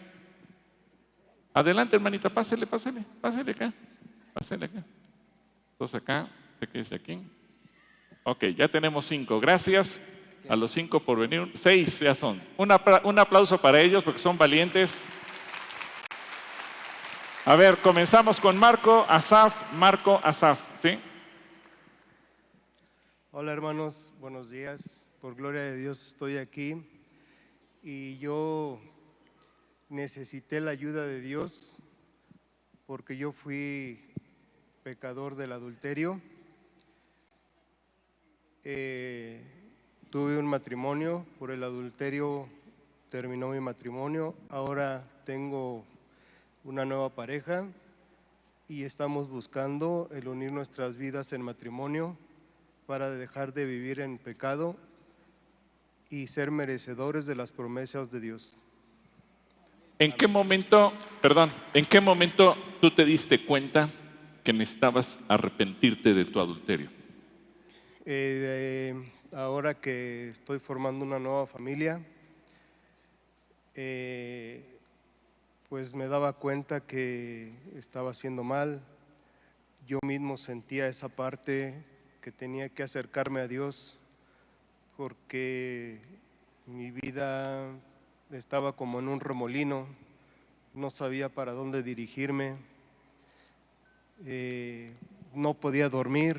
B: Adelante, hermanita, pásele acá. Pásele acá. 2 acá, ¿qué dice aquí? Ok, ya tenemos 5. Gracias a los 5 por venir. 6 ya son. Un aplauso para ellos porque son valientes. A ver, comenzamos con Marco Asaf, ¿sí?
C: Hola hermanos, buenos días. Por gloria de Dios estoy aquí y yo necesité la ayuda de Dios porque yo fui pecador del adulterio. Tuve un matrimonio, por el adulterio terminó mi matrimonio. Ahora tengo una nueva pareja y estamos buscando el unir nuestras vidas en matrimonio para dejar de vivir en pecado y ser merecedores de las promesas de Dios.
B: ¿En qué momento tú te diste cuenta que necesitabas arrepentirte de tu adulterio?
C: Ahora que estoy formando una nueva familia, pues me daba cuenta que estaba haciendo mal. Yo mismo sentía esa parte que tenía que acercarme a Dios, porque mi vida estaba como en un remolino, no sabía para dónde dirigirme, no podía dormir,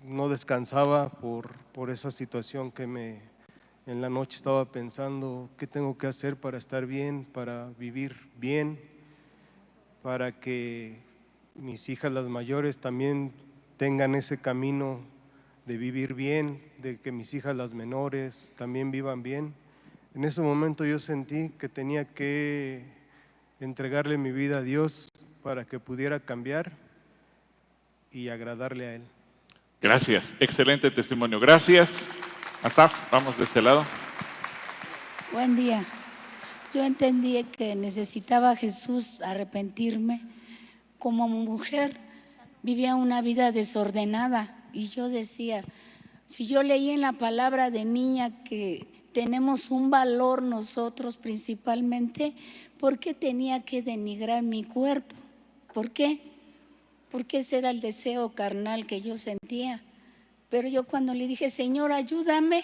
C: no descansaba por esa situación que en la noche estaba pensando qué tengo que hacer para estar bien, para vivir bien, para que mis hijas las mayores también tengan ese camino de vivir bien, de que mis hijas las menores también vivan bien. En ese momento yo sentí que tenía que entregarle mi vida a Dios para que pudiera cambiar y agradarle a Él.
B: Gracias, excelente testimonio. Gracias. Asaf, vamos de este lado.
D: Buen día. Yo entendí que necesitaba a Jesús arrepentirme. Como mujer vivía una vida desordenada y yo decía, si yo leí en la palabra de niña que tenemos un valor nosotros principalmente, ¿por qué tenía que denigrar mi cuerpo? ¿Por qué? Porque ese era el deseo carnal que yo sentía. Pero yo cuando le dije, Señor, ayúdame,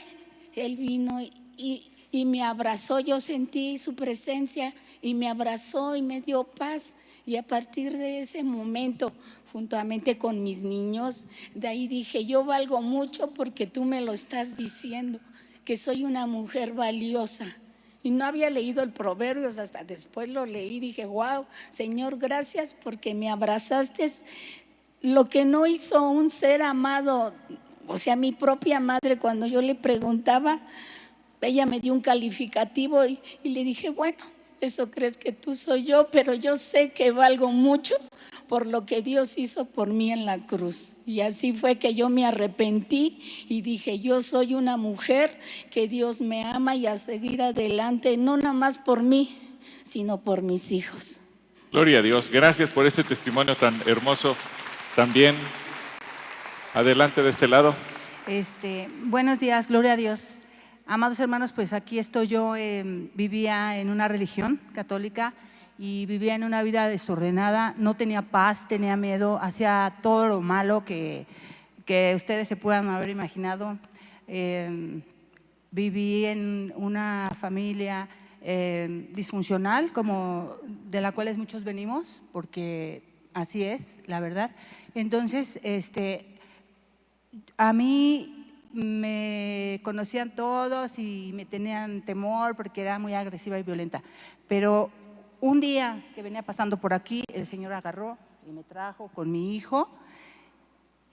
D: Él vino y me abrazó. Yo sentí su presencia y me abrazó y me dio paz. Y a partir de ese momento, juntamente con mis niños, de ahí dije, yo valgo mucho porque tú me lo estás diciendo, que soy una mujer valiosa. Y no había leído el Proverbios, hasta después lo leí, dije, wow, Señor, gracias porque me abrazaste. Lo que no hizo un ser amado, o sea, mi propia madre, cuando yo le preguntaba, ella me dio un calificativo y le dije, bueno, eso crees que tú soy yo, pero yo sé que valgo mucho por lo que Dios hizo por mí en la cruz. Y así fue que yo me arrepentí y dije, yo soy una mujer que Dios me ama y a seguir adelante, no nada más por mí, sino por mis hijos.
B: Gloria a Dios. Gracias por este testimonio tan hermoso. También, adelante de este lado.
E: Buenos días, gloria a Dios. Amados hermanos, pues aquí estoy yo, vivía en una religión católica y vivía en una vida desordenada, no tenía paz, tenía miedo, hacía todo lo malo que ustedes se puedan haber imaginado. Viví en una familia disfuncional, como de la cual muchos venimos, porque así es, la verdad. Entonces, a mí me conocían todos y me tenían temor porque era muy agresiva y violenta. Pero un día que venía pasando por aquí, el Señor agarró y me trajo con mi hijo,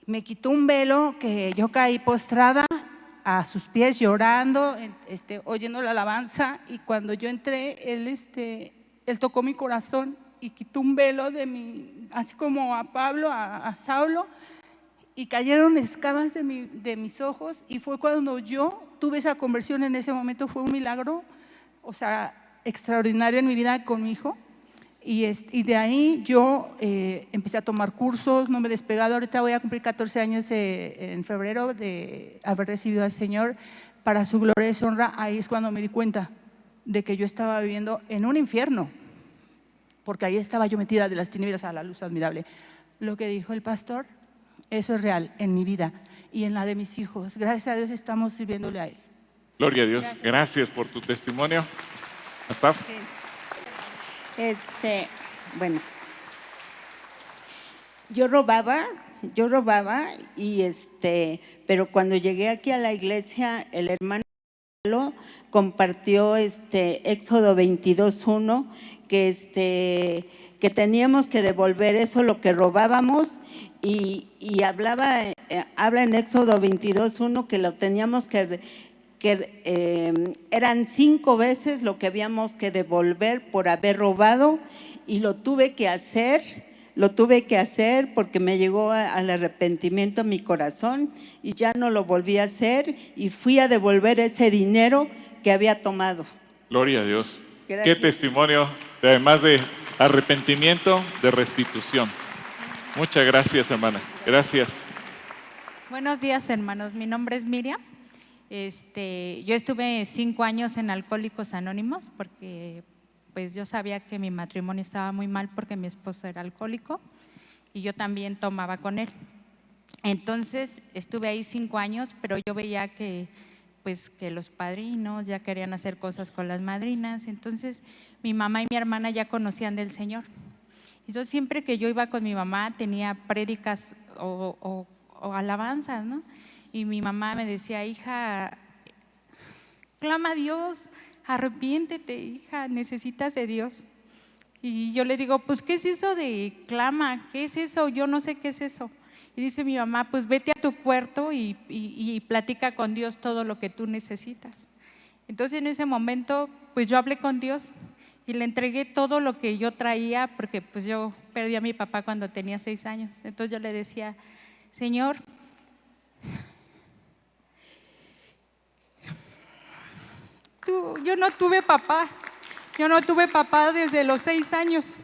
E: me quitó un velo que yo caí postrada a sus pies llorando, oyendo la alabanza, y cuando yo entré, él tocó mi corazón y quitó un velo de mí, así como a Pablo, a Saulo, y cayeron escamas de mis ojos, y fue cuando yo tuve esa conversión. En ese momento fue un milagro, o sea, extraordinario en mi vida con mi hijo, y de ahí yo empecé a tomar cursos, no me he despegado. Ahorita voy a cumplir 14 años en febrero de haber recibido al Señor. Para su gloria y su honra, ahí es cuando me di cuenta de que yo estaba viviendo en un infierno, porque ahí estaba yo metida de las tinieblas a la luz admirable. Lo que dijo el pastor, eso es real en mi vida y en la de mis hijos. Gracias a Dios estamos sirviéndole a Él.
B: Gloria a Dios. Gracias por tu testimonio. Asaf.
F: Bueno, yo robaba y pero cuando llegué aquí a la iglesia, el hermano compartió Éxodo 22:1, que teníamos que devolver eso, lo que robábamos, y habla en Éxodo 22:1 que lo teníamos que eran 5 veces lo que habíamos que devolver por haber robado, y lo tuve que hacer lo tuve que hacer porque me llegó al arrepentimiento mi corazón y ya no lo volví a hacer y fui a devolver ese dinero que había tomado.
B: Gloria a Dios.
F: Gracias.
B: Qué testimonio, además de arrepentimiento, de restitución. Muchas gracias, hermana. Gracias.
G: Buenos días, hermanos. Mi nombre es Miriam. Yo estuve 5 años en Alcohólicos Anónimos porque pues yo sabía que mi matrimonio estaba muy mal porque mi esposo era alcohólico y yo también tomaba con él. Entonces estuve ahí 5 años, pero yo veía que los padrinos ya querían hacer cosas con las madrinas. Entonces mi mamá y mi hermana ya conocían del Señor. Y yo siempre que yo iba con mi mamá tenía prédicas o alabanzas, ¿no? Y mi mamá me decía, hija, clama a Dios, arrepiéntete, hija, necesitas de Dios. Y yo le digo, pues, ¿qué es eso de clama? ¿Qué es eso? Yo no sé qué es eso. Y dice mi mamá, pues vete a tu puerto y platica con Dios todo lo que tú necesitas. Entonces en ese momento, pues yo hablé con Dios y le entregué todo lo que yo traía, porque pues yo perdí a mi papá cuando tenía 6 años. Entonces yo le decía, Señor, yo no tuve papá desde los 6 años.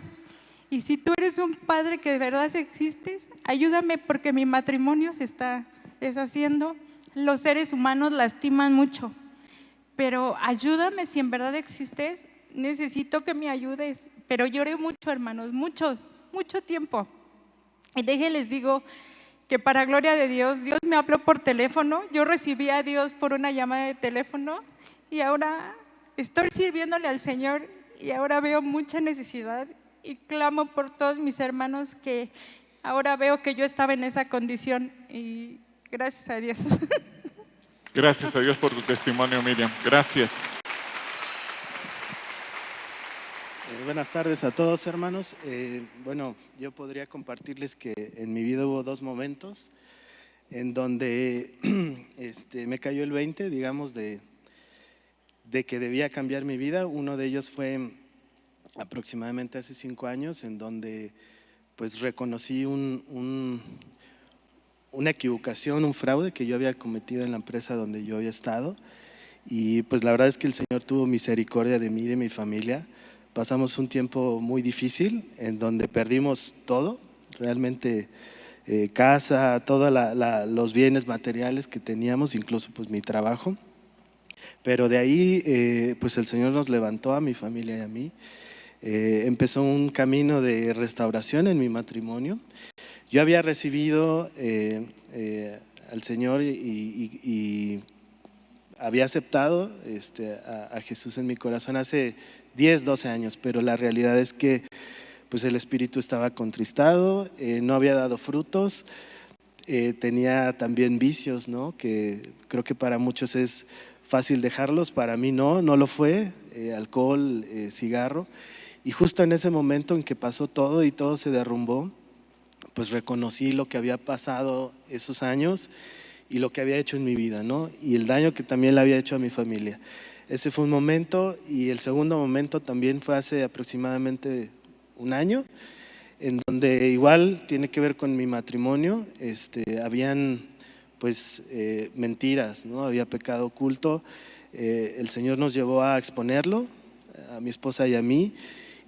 G: Y si tú eres un padre que de verdad existes, ayúdame porque mi matrimonio se está deshaciendo. Los seres humanos lastiman mucho, pero ayúdame si en verdad existes, necesito que me ayudes. Pero lloré mucho, hermanos, mucho tiempo. Y déjenles digo que para gloria de Dios, Dios me habló por teléfono, yo recibí a Dios por una llamada de teléfono y ahora estoy sirviéndole al Señor y ahora veo mucha necesidad y clamo por todos mis hermanos que ahora veo que yo estaba en esa condición y gracias a Dios.
B: Gracias a Dios por tu testimonio, Miriam. Gracias.
H: Buenas tardes a todos, hermanos. Bueno, yo podría compartirles que en mi vida hubo 2 momentos en donde me cayó el 20, digamos, de que debía cambiar mi vida. Uno de ellos fue aproximadamente hace 5 años, en donde pues reconocí una equivocación, un fraude que yo había cometido en la empresa donde yo había estado. Y pues la verdad es que el Señor tuvo misericordia de mí y de mi familia. Pasamos un tiempo muy difícil en donde perdimos todo, realmente casa, todos los bienes materiales que teníamos, incluso pues mi trabajo. Pero de ahí pues el Señor nos levantó a mi familia y a mí. Empezó un camino de restauración en mi matrimonio. Yo había recibido al Señor y había aceptado a Jesús en mi corazón hace 10, 12 años, pero la realidad es que pues el espíritu estaba contristado, no había dado frutos, tenía también vicios, ¿no? Que creo que para muchos es fácil dejarlos, para mí no lo fue, alcohol, cigarro. Y justo en ese momento en que pasó todo y todo se derrumbó, pues reconocí lo que había pasado esos años y lo que había hecho en mi vida, ¿no? Y el daño que también le había hecho a mi familia. Ese fue un momento, y el segundo momento también fue hace aproximadamente 1 año, en donde igual tiene que ver con mi matrimonio. Habían pues mentiras, ¿no? Había pecado oculto. El Señor nos llevó a exponerlo, a mi esposa y a mí,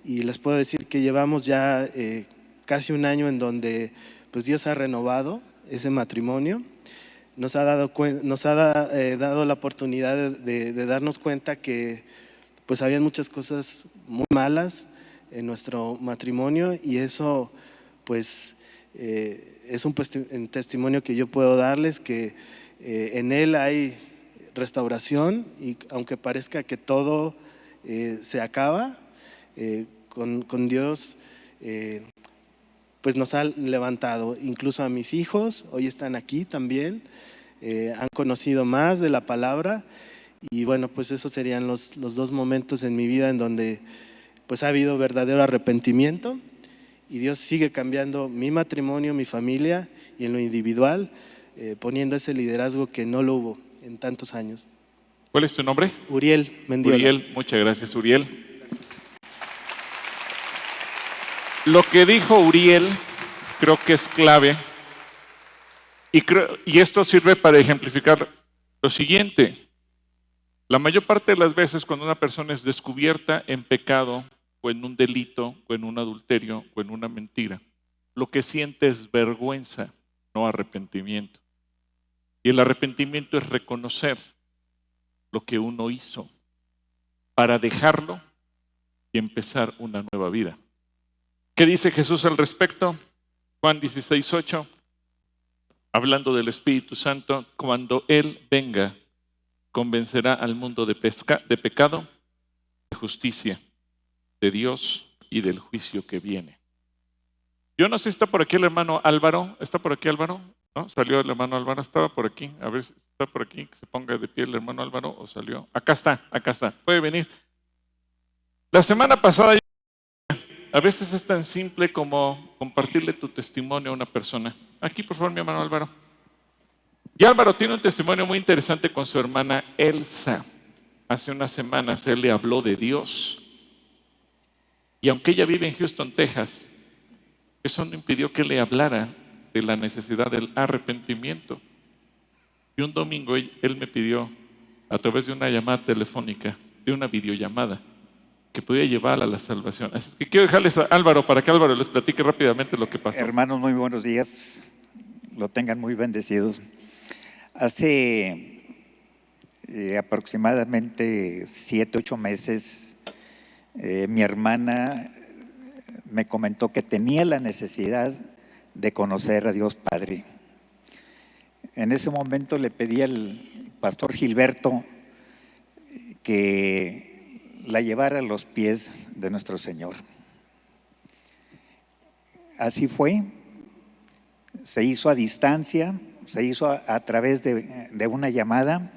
H: y les puedo decir que llevamos ya casi 1 año en donde pues Dios ha renovado ese matrimonio. Nos ha dado la oportunidad de darnos cuenta que pues habían muchas cosas muy malas en nuestro matrimonio, y eso pues es un testimonio que yo puedo darles, que en él hay restauración, y aunque parezca que todo se acaba, con Dios pues nos ha levantado. Incluso a mis hijos, hoy están aquí también, han conocido más de la palabra. Y bueno, pues esos serían los 2 momentos en mi vida en donde pues ha habido verdadero arrepentimiento, y Dios sigue cambiando mi matrimonio, mi familia, y en lo individual poniendo ese liderazgo que no lo hubo en tantos años.
B: ¿Cuál es tu nombre?
H: Uriel Mendiola.
B: Uriel, muchas gracias, Uriel. Lo que dijo Uriel creo que es clave y esto sirve para ejemplificar lo siguiente. La mayor parte de las veces cuando una persona es descubierta en pecado o en un delito o en un adulterio o en una mentira, lo que siente es vergüenza, no arrepentimiento. Y el arrepentimiento es reconocer lo que uno hizo para dejarlo y empezar una nueva vida. ¿Qué dice Jesús al respecto? Juan 16:8, hablando del Espíritu Santo, cuando Él venga, convencerá al mundo de pecado, de justicia, de Dios y del juicio que viene. Yo no sé si está por aquí el hermano Álvaro. ¿Está por aquí Álvaro? ¿No? ¿Salió el hermano Álvaro? Estaba por aquí. A ver si está por aquí, que se ponga de pie el hermano Álvaro o salió. Acá está. Puede venir. La semana pasada, a veces es tan simple como compartirle tu testimonio a una persona. Aquí, por favor, mi hermano Álvaro. Y Álvaro tiene un testimonio muy interesante con su hermana Elsa. Hace unas semanas él le habló de Dios. Y aunque ella vive en Houston, Texas, eso no impidió que le hablara de la necesidad del arrepentimiento. Y un domingo él me pidió, a través de una llamada telefónica, de una videollamada, que podía llevarla a la salvación. Así que quiero dejarles a Álvaro para que Álvaro les platique rápidamente lo que pasó.
I: Hermanos, muy buenos días. Lo tengan muy bendecidos. Hace aproximadamente 7, 8 meses, mi hermana me comentó que tenía la necesidad de conocer a Dios Padre. En ese momento le pedí al pastor Gilberto que la llevara a los pies de nuestro Señor. Así fue, se hizo a distancia, se hizo a través de una llamada.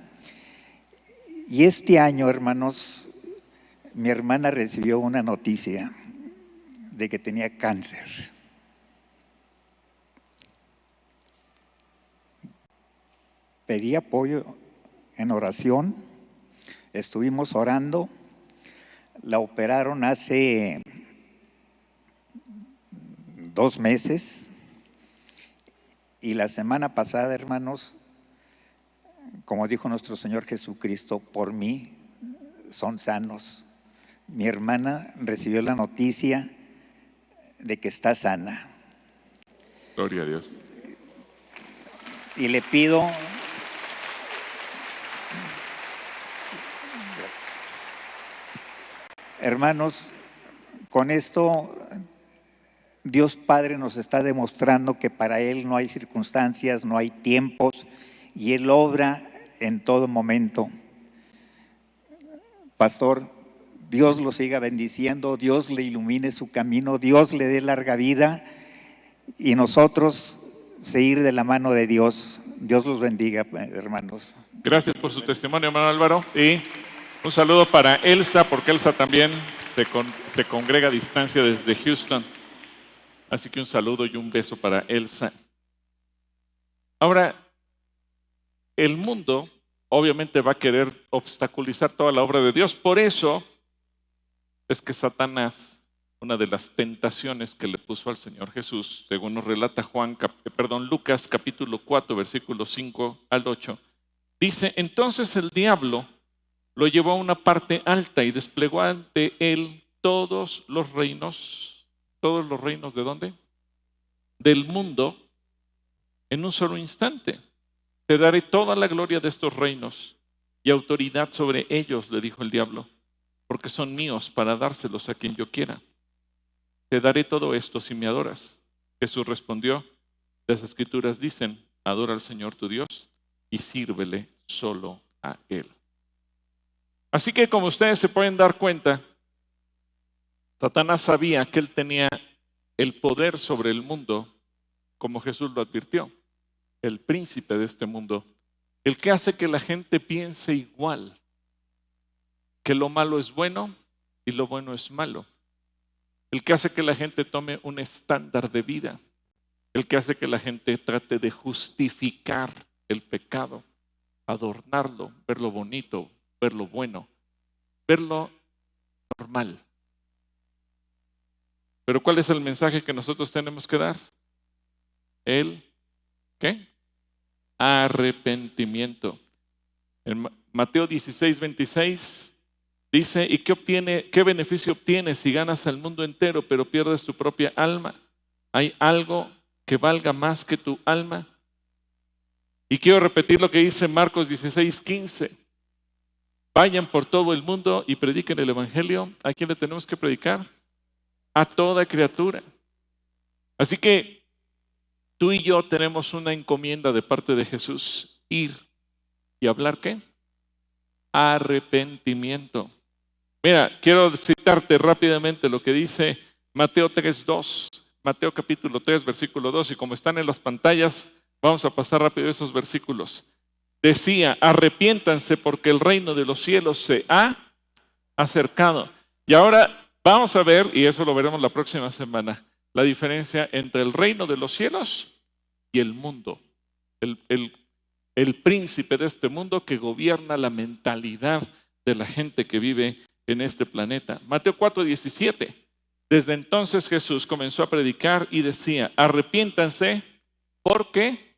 I: Y este año, hermanos, mi hermana recibió una noticia de que tenía cáncer. Pedí apoyo en oración, estuvimos orando, la operaron hace 2 meses y la semana pasada, hermanos, como dijo nuestro Señor Jesucristo, por mí son sanos. Mi hermana recibió la noticia de que está sana.
B: Gloria a Dios.
I: Y le pido, hermanos, con esto Dios Padre nos está demostrando que para Él no hay circunstancias, no hay tiempos, y Él obra en todo momento. Pastor, Dios lo siga bendiciendo, Dios le ilumine su camino, Dios le dé larga vida y nosotros seguir de la mano de Dios. Dios los bendiga, hermanos.
B: Gracias por su testimonio, hermano Álvaro. Y un saludo para Elsa, porque Elsa también se congrega a distancia desde Houston. Así que un saludo y un beso para Elsa. Ahora, el mundo obviamente va a querer obstaculizar toda la obra de Dios. Por eso es que Satanás, una de las tentaciones que le puso al Señor Jesús, según nos relata Lucas capítulo 4, versículos 5 al 8, dice: entonces el diablo lo llevó a una parte alta y desplegó ante él todos los reinos ¿de dónde? Del mundo en un solo instante. Te daré toda la gloria de estos reinos y autoridad sobre ellos, le dijo el diablo, porque son míos para dárselos a quien yo quiera. Te daré todo esto si me adoras. Jesús respondió: las escrituras dicen, adora al Señor tu Dios y sírvele solo a Él. Así que, como ustedes se pueden dar cuenta, Satanás sabía que él tenía el poder sobre el mundo, como Jesús lo advirtió, el príncipe de este mundo, el que hace que la gente piense igual, que lo malo es bueno y lo bueno es malo, el que hace que la gente tome un estándar de vida, el que hace que la gente trate de justificar el pecado, adornarlo, verlo bonito, verlo bueno, verlo normal. Pero ¿cuál es el mensaje que nosotros tenemos que dar? El, ¿qué? Arrepentimiento. En Mateo 16, 26 dice, ¿y qué beneficio obtienes si ganas al mundo entero pero pierdes tu propia alma? ¿Hay algo que valga más que tu alma? Y quiero repetir lo que dice Marcos 16, 15. Vayan por todo el mundo y prediquen el evangelio. ¿A quién le tenemos que predicar? A toda criatura. Así que tú y yo tenemos una encomienda de parte de Jesús, ir y hablar ¿qué? Arrepentimiento. Mira, quiero citarte rápidamente lo que dice Mateo 3:2, Mateo capítulo 3, versículo 2, y como están en las pantallas, vamos a pasar rápido esos versículos. Decía, arrepiéntanse porque el reino de los cielos se ha acercado. Y ahora vamos a ver, y eso lo veremos la próxima semana, la diferencia entre el reino de los cielos y el mundo. El príncipe de este mundo que gobierna la mentalidad de la gente que vive en este planeta. Mateo 4:17. Desde entonces Jesús comenzó a predicar y decía, arrepiéntanse porque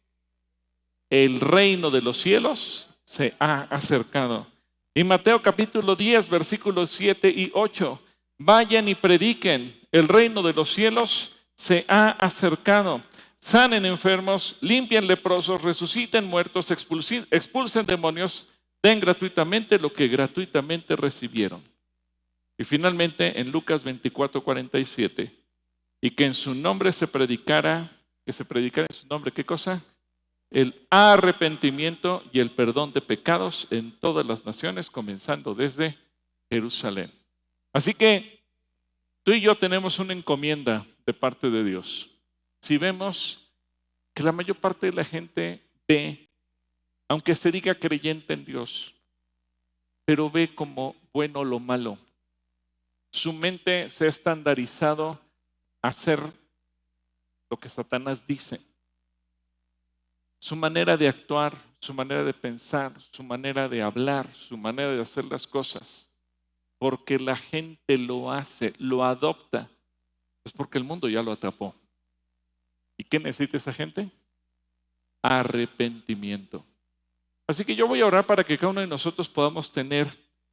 B: el reino de los cielos se ha acercado. Y Mateo capítulo 10, versículos 7 y 8. Vayan y prediquen, el reino de los cielos se ha acercado. Sanen enfermos, limpien leprosos, resuciten muertos, expulsen demonios, den gratuitamente lo que gratuitamente recibieron. Y finalmente en Lucas 24:47, y que en su nombre se predicara en su nombre, ¿qué cosa? El arrepentimiento y el perdón de pecados en todas las naciones, comenzando desde Jerusalén. Así que tú y yo tenemos una encomienda de parte de Dios. Si vemos que la mayor parte de la gente ve, aunque se diga creyente en Dios, pero ve como bueno lo malo. Su mente se ha estandarizado a hacer lo que Satanás dice. Su manera de actuar, su manera de pensar, su manera de hablar, su manera de hacer las cosas, porque la gente lo hace, lo adopta, es porque el mundo ya lo atrapó. ¿Y qué necesita esa gente? Arrepentimiento. Así que yo voy a orar para que cada uno de nosotros podamos tener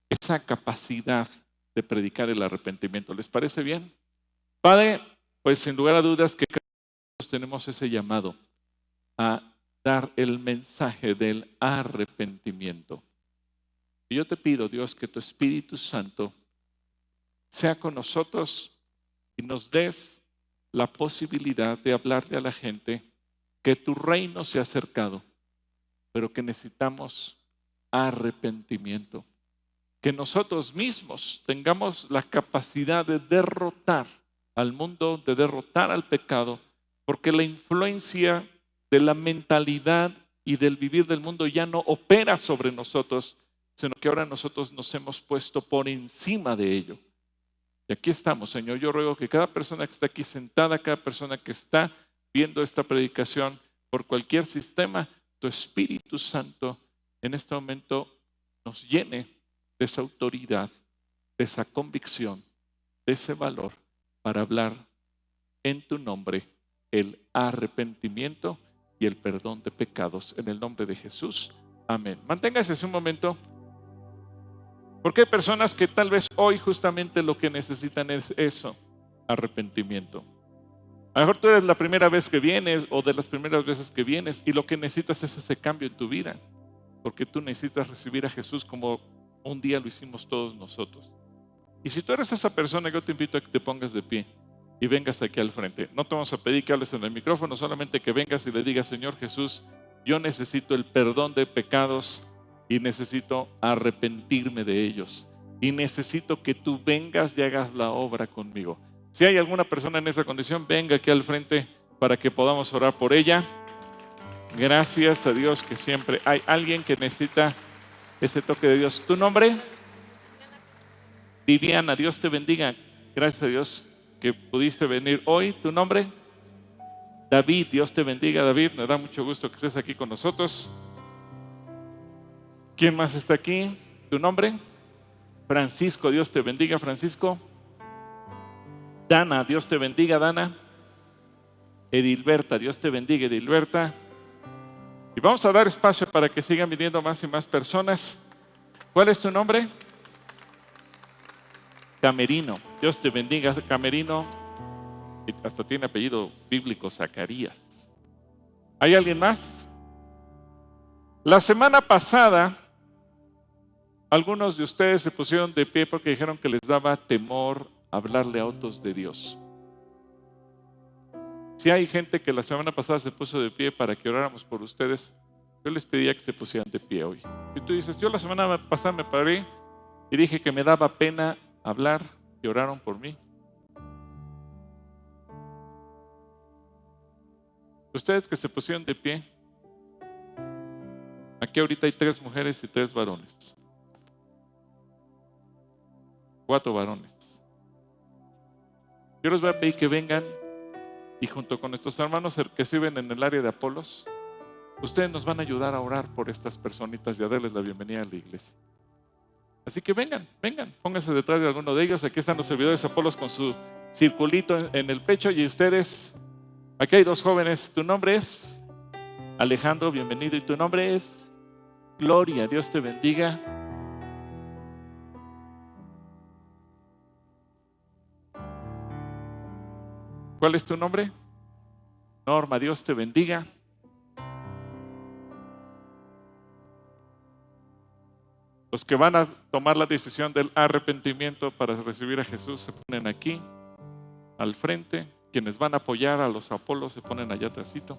B: esa capacidad de predicar el arrepentimiento. ¿Les parece bien? Padre, pues sin lugar a dudas que cada uno de nosotros tenemos ese llamado a dar el mensaje del arrepentimiento. Y yo te pido, Dios, que tu Espíritu Santo sea con nosotros y nos des la posibilidad de hablarle a la gente que tu reino se ha acercado, pero que necesitamos arrepentimiento. Que nosotros mismos tengamos la capacidad de derrotar al mundo, de derrotar al pecado, porque la influencia de la mentalidad y del vivir del mundo ya no opera sobre nosotros, sino que ahora nosotros nos hemos puesto por encima de ello. Y aquí estamos, Señor. Yo ruego que cada persona que está aquí sentada, cada persona que está viendo esta predicación por cualquier sistema, tu Espíritu Santo en este momento nos llene de esa autoridad, de esa convicción, de ese valor para hablar en tu nombre el arrepentimiento y el perdón de pecados. En el nombre de Jesús. Amén. Manténgase un momento. Porque hay personas que tal vez hoy justamente lo que necesitan es eso, arrepentimiento. A lo mejor tú eres la primera vez que vienes o de las primeras veces que vienes y lo que necesitas es ese cambio en tu vida. Porque tú necesitas recibir a Jesús como un día lo hicimos todos nosotros. Y si tú eres esa persona, yo te invito a que te pongas de pie y vengas aquí al frente. No te vamos a pedir que hables en el micrófono, solamente que vengas y le digas, Señor Jesús, yo necesito el perdón de pecados y necesito arrepentirme de ellos. Y necesito que tú vengas y hagas la obra conmigo. Si hay alguna persona en esa condición, venga aquí al frente para que podamos orar por ella. Gracias a Dios que siempre hay alguien que necesita ese toque de Dios. ¿Tu nombre? Viviana, Dios te bendiga. Gracias a Dios que pudiste venir hoy. ¿Tu nombre? David, Dios te bendiga, David. Me da mucho gusto que estés aquí con nosotros. ¿Quién más está aquí? ¿Tu nombre? Francisco, Dios te bendiga, Francisco. Dana, Dios te bendiga, Dana. Edilberta, Dios te bendiga, Edilberta. Y vamos a dar espacio para que sigan viniendo más y más personas. ¿Cuál es tu nombre? Camerino, Dios te bendiga, Camerino. Hasta tiene apellido bíblico, Zacarías. ¿Hay alguien más? La semana pasada, algunos de ustedes se pusieron de pie porque dijeron que les daba temor hablarle a otros de Dios. Si hay gente que la semana pasada se puso de pie para que oráramos por ustedes, yo les pedía que se pusieran de pie hoy. Y tú dices, yo la semana pasada me paré y dije que me daba pena hablar y oraron por mí. Ustedes que se pusieron de pie, aquí ahorita hay 3 mujeres y 3 varones. 4 varones. Yo les voy a pedir que vengan y junto con nuestros hermanos que sirven en el área de Apolos, ustedes nos van a ayudar a orar por estas personitas y a darles la bienvenida a la iglesia. Así que vengan, pónganse detrás de alguno de ellos. Aquí están los servidores de Apolos con su circulito en el pecho y ustedes, aquí hay 2 jóvenes. Tu nombre es Alejandro, bienvenido. Y tu nombre es Gloria, Dios te bendiga. ¿Cuál es tu nombre? Norma, Dios te bendiga. Los que van a tomar la decisión del arrepentimiento para recibir a Jesús se ponen aquí, al frente. Quienes van a apoyar a los Apolos se ponen allá atrásito.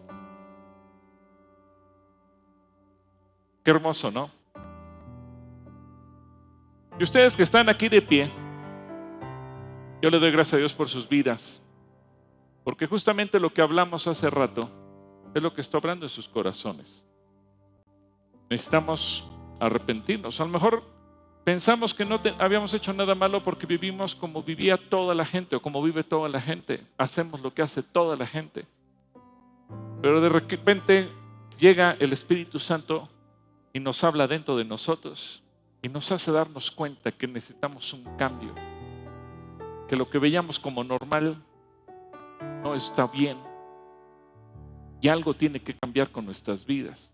B: Qué hermoso, ¿no? Y ustedes que están aquí de pie, yo le doy gracias a Dios por sus vidas. Porque justamente lo que hablamos hace rato es lo que está obrando en sus corazones. Necesitamos arrepentirnos. A lo mejor pensamos que no habíamos hecho nada malo porque vivimos como vivía toda la gente o como vive toda la gente. Hacemos lo que hace toda la gente. Pero de repente llega el Espíritu Santo y nos habla dentro de nosotros y nos hace darnos cuenta que necesitamos un cambio. Que lo que veíamos como normal no está bien y algo tiene que cambiar con nuestras vidas.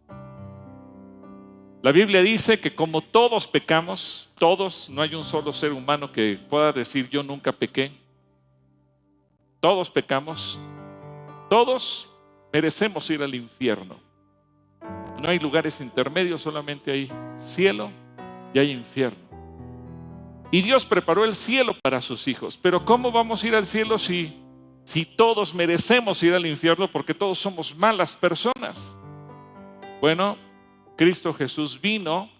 B: La Biblia dice que como todos pecamos, todos, no hay un solo ser humano que pueda decir yo nunca pequé. Todos pecamos, todos merecemos ir al infierno. No hay lugares intermedios, solamente hay cielo y hay infierno. Y Dios preparó el cielo para sus hijos. Pero ¿cómo vamos a ir al cielo si todos merecemos ir al infierno porque todos somos malas personas? Bueno, Cristo Jesús vino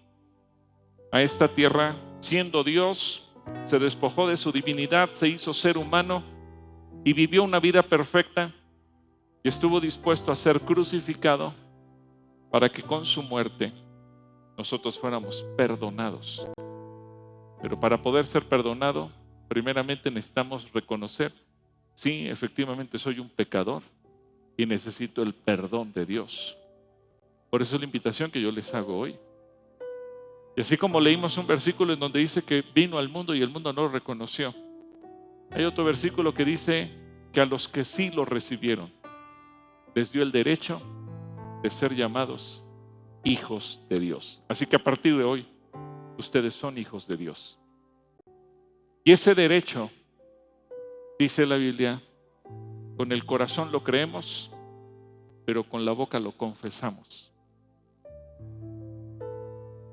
B: a esta tierra siendo Dios, se despojó de su divinidad, se hizo ser humano y vivió una vida perfecta y estuvo dispuesto a ser crucificado para que con su muerte nosotros fuéramos perdonados. Pero para poder ser perdonado, primeramente necesitamos reconocer: sí, efectivamente soy un pecador y necesito el perdón de Dios. Por eso es la invitación que yo les hago hoy. Y así como leímos un versículo en donde dice que vino al mundo y el mundo no lo reconoció, hay otro versículo que dice que a los que sí lo recibieron les dio el derecho de ser llamados hijos de Dios. Así que a partir de hoy ustedes son hijos de Dios. Y ese derecho, dice la Biblia, con el corazón lo creemos, pero con la boca lo confesamos.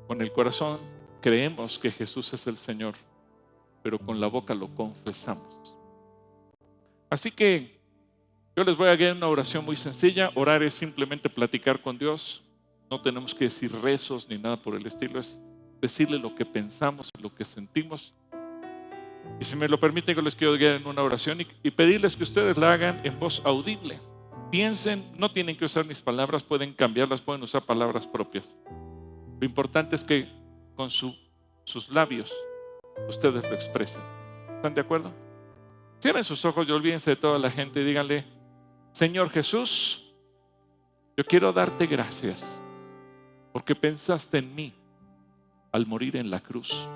B: Con el corazón creemos que Jesús es el Señor, pero con la boca lo confesamos. Así que yo les voy a dar una oración muy sencilla. Orar es simplemente platicar con Dios. No tenemos que decir rezos ni nada por el estilo. Es decirle lo que pensamos, lo que sentimos. Y si me lo permiten, yo les quiero guiar en una oración y pedirles que ustedes la hagan en voz audible. Piensen, no tienen que usar mis palabras, pueden cambiarlas, pueden usar palabras propias. Lo importante es que con sus labios ustedes lo expresen. ¿Están de acuerdo? Cierren sus ojos y olvídense de toda la gente y díganle: Señor Jesús, yo quiero darte gracias porque pensaste en mí al morir en la cruz,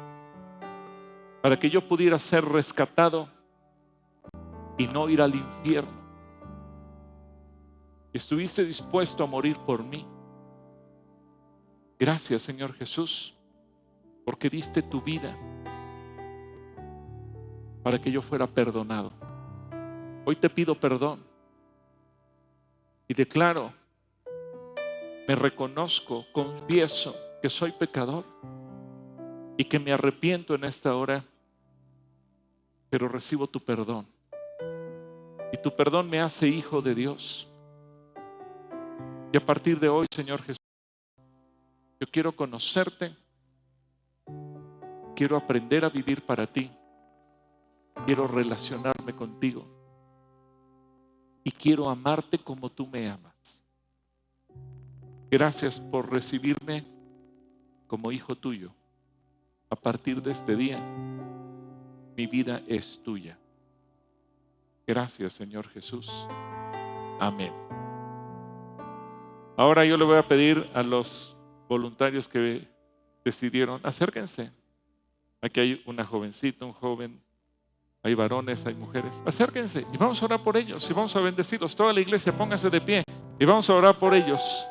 B: para que yo pudiera ser rescatado y no ir al infierno. Estuviste dispuesto a morir por mí. Gracias, Señor Jesús, porque diste tu vida para que yo fuera perdonado. Hoy te pido perdón y declaro, me reconozco, confieso que soy pecador y que me arrepiento en esta hora, pero recibo tu perdón. Y tu perdón me hace hijo de Dios. Y a partir de hoy, Señor Jesús, yo quiero conocerte, quiero aprender a vivir para ti, quiero relacionarme contigo y quiero amarte como tú me amas. Gracias por recibirme como hijo tuyo. A partir de este día, mi vida es tuya. Gracias, Señor Jesús. Amén. Ahora yo le voy a pedir a los voluntarios que decidieron, acérquense. Aquí hay una jovencita, un joven, hay varones, hay mujeres. Acérquense y vamos a orar por ellos y vamos a bendecirlos. Toda la iglesia, póngase de pie y vamos a orar por ellos.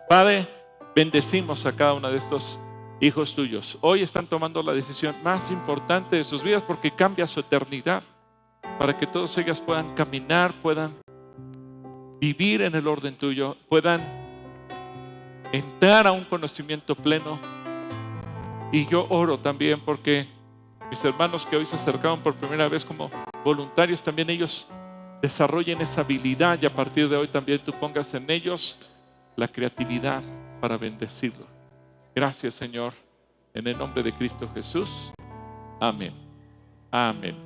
B: Padre, bendecimos a cada uno de estos hijos tuyos. Hoy están tomando la decisión más importante de sus vidas porque cambia su eternidad, para que todos ellos puedan caminar, puedan vivir en el orden tuyo, puedan entrar a un conocimiento pleno. Y yo oro también porque mis hermanos que hoy se acercaron por primera vez como voluntarios, también ellos desarrollen esa habilidad y a partir de hoy también tú pongas en ellos la creatividad para bendecirlo. Gracias, Señor, en el nombre de Cristo Jesús. Amén. Amén.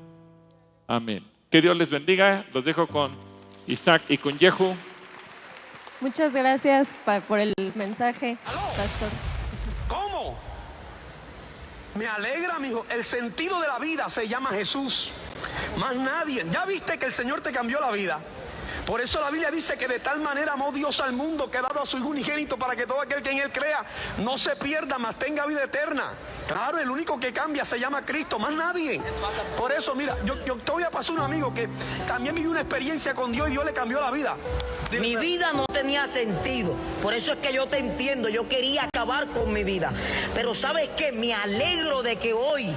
B: Amén. Que Dios les bendiga. Los dejo con Isaac y con Yehu.
J: Muchas gracias por el mensaje, pastor.
K: ¿Cómo? Me alegra, mijo. El sentido de la vida se llama Jesús. Más nadie. Ya viste que el Señor te cambió la vida. Por eso la Biblia dice que de tal manera amó Dios al mundo que ha dado a su Hijo unigénito para que todo aquel que en Él crea no se pierda, mas tenga vida eterna. Claro, el único que cambia se llama Cristo, más nadie. Por eso, mira, yo te voy a pasar un amigo que también vivió una experiencia con Dios y Dios le cambió la vida.
L: Mi vida no tenía sentido, por eso es que yo te entiendo, yo quería acabar con mi vida. Pero ¿sabes qué? Me alegro de que hoy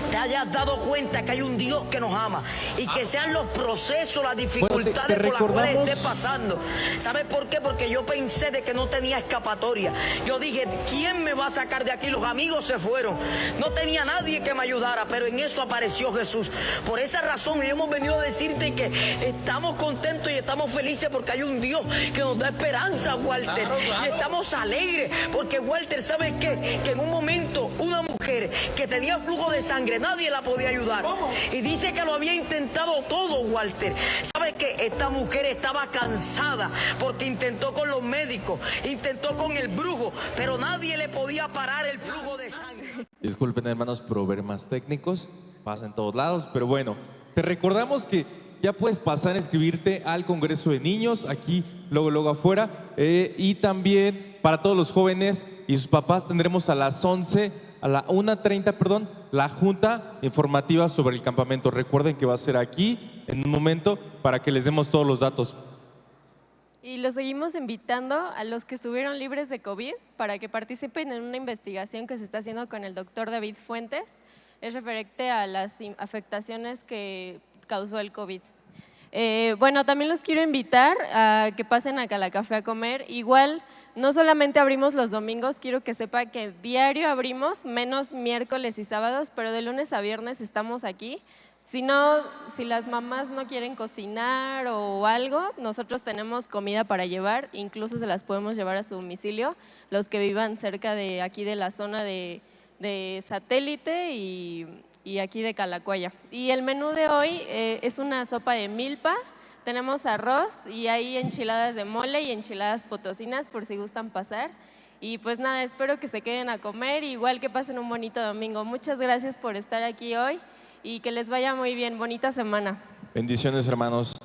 L: te hayas dado cuenta que hay un Dios que nos ama y que sean los procesos, las dificultades por las cuales estés pasando. ¿Sabes por qué? Porque yo pensé de que no tenía escapatoria. Yo dije, ¿quién me va a sacar de aquí? Los amigos se fueron, no tenía nadie que me ayudara, pero en eso apareció Jesús. Por esa razón hemos venido a decirte que estamos contentos y estamos felices porque hay un Dios que nos da esperanza, Walter. Y estamos alegres porque, Walter, ¿sabes qué? Que en un momento una mujer que tenía flujo de sangre, nadie la podía ayudar. Y dice que lo había intentado todo, Walter. ¿Sabes qué? Esta mujer estaba cansada porque intentó con los médicos, intentó con el brujo, pero nadie le podía parar el flujo de sangre.
A: Disculpen, hermanos, problemas técnicos, pasa en todos lados, pero bueno, te recordamos que ya puedes pasar a inscribirte al Congreso de Niños, aquí, luego afuera, y también para todos los jóvenes y sus papás tendremos a las 11, a la 1:30, perdón, la junta informativa sobre el campamento. Recuerden que va a ser aquí en un momento para que les demos todos los datos.
J: Y los seguimos invitando a los que estuvieron libres de COVID para que participen en una investigación que se está haciendo con el doctor David Fuentes. Es referente a las afectaciones que causó el COVID. Bueno, también los quiero invitar a que pasen acá a la café a comer. Igual, no solamente abrimos los domingos, quiero que sepa que diario abrimos, menos miércoles y sábados, pero de lunes a viernes estamos aquí. Si las mamás no quieren cocinar o algo, nosotros tenemos comida para llevar, incluso se las podemos llevar a su domicilio, los que vivan cerca de aquí de la zona de Satélite y aquí de Calacuaya. Y el menú de hoy es una sopa de milpa, tenemos arroz y hay enchiladas de mole y enchiladas potosinas por si gustan pasar. Y pues nada, espero que se queden a comer, igual que pasen un bonito domingo. Muchas gracias por estar aquí hoy y que les vaya muy bien. Bonita semana.
A: Bendiciones, hermanos.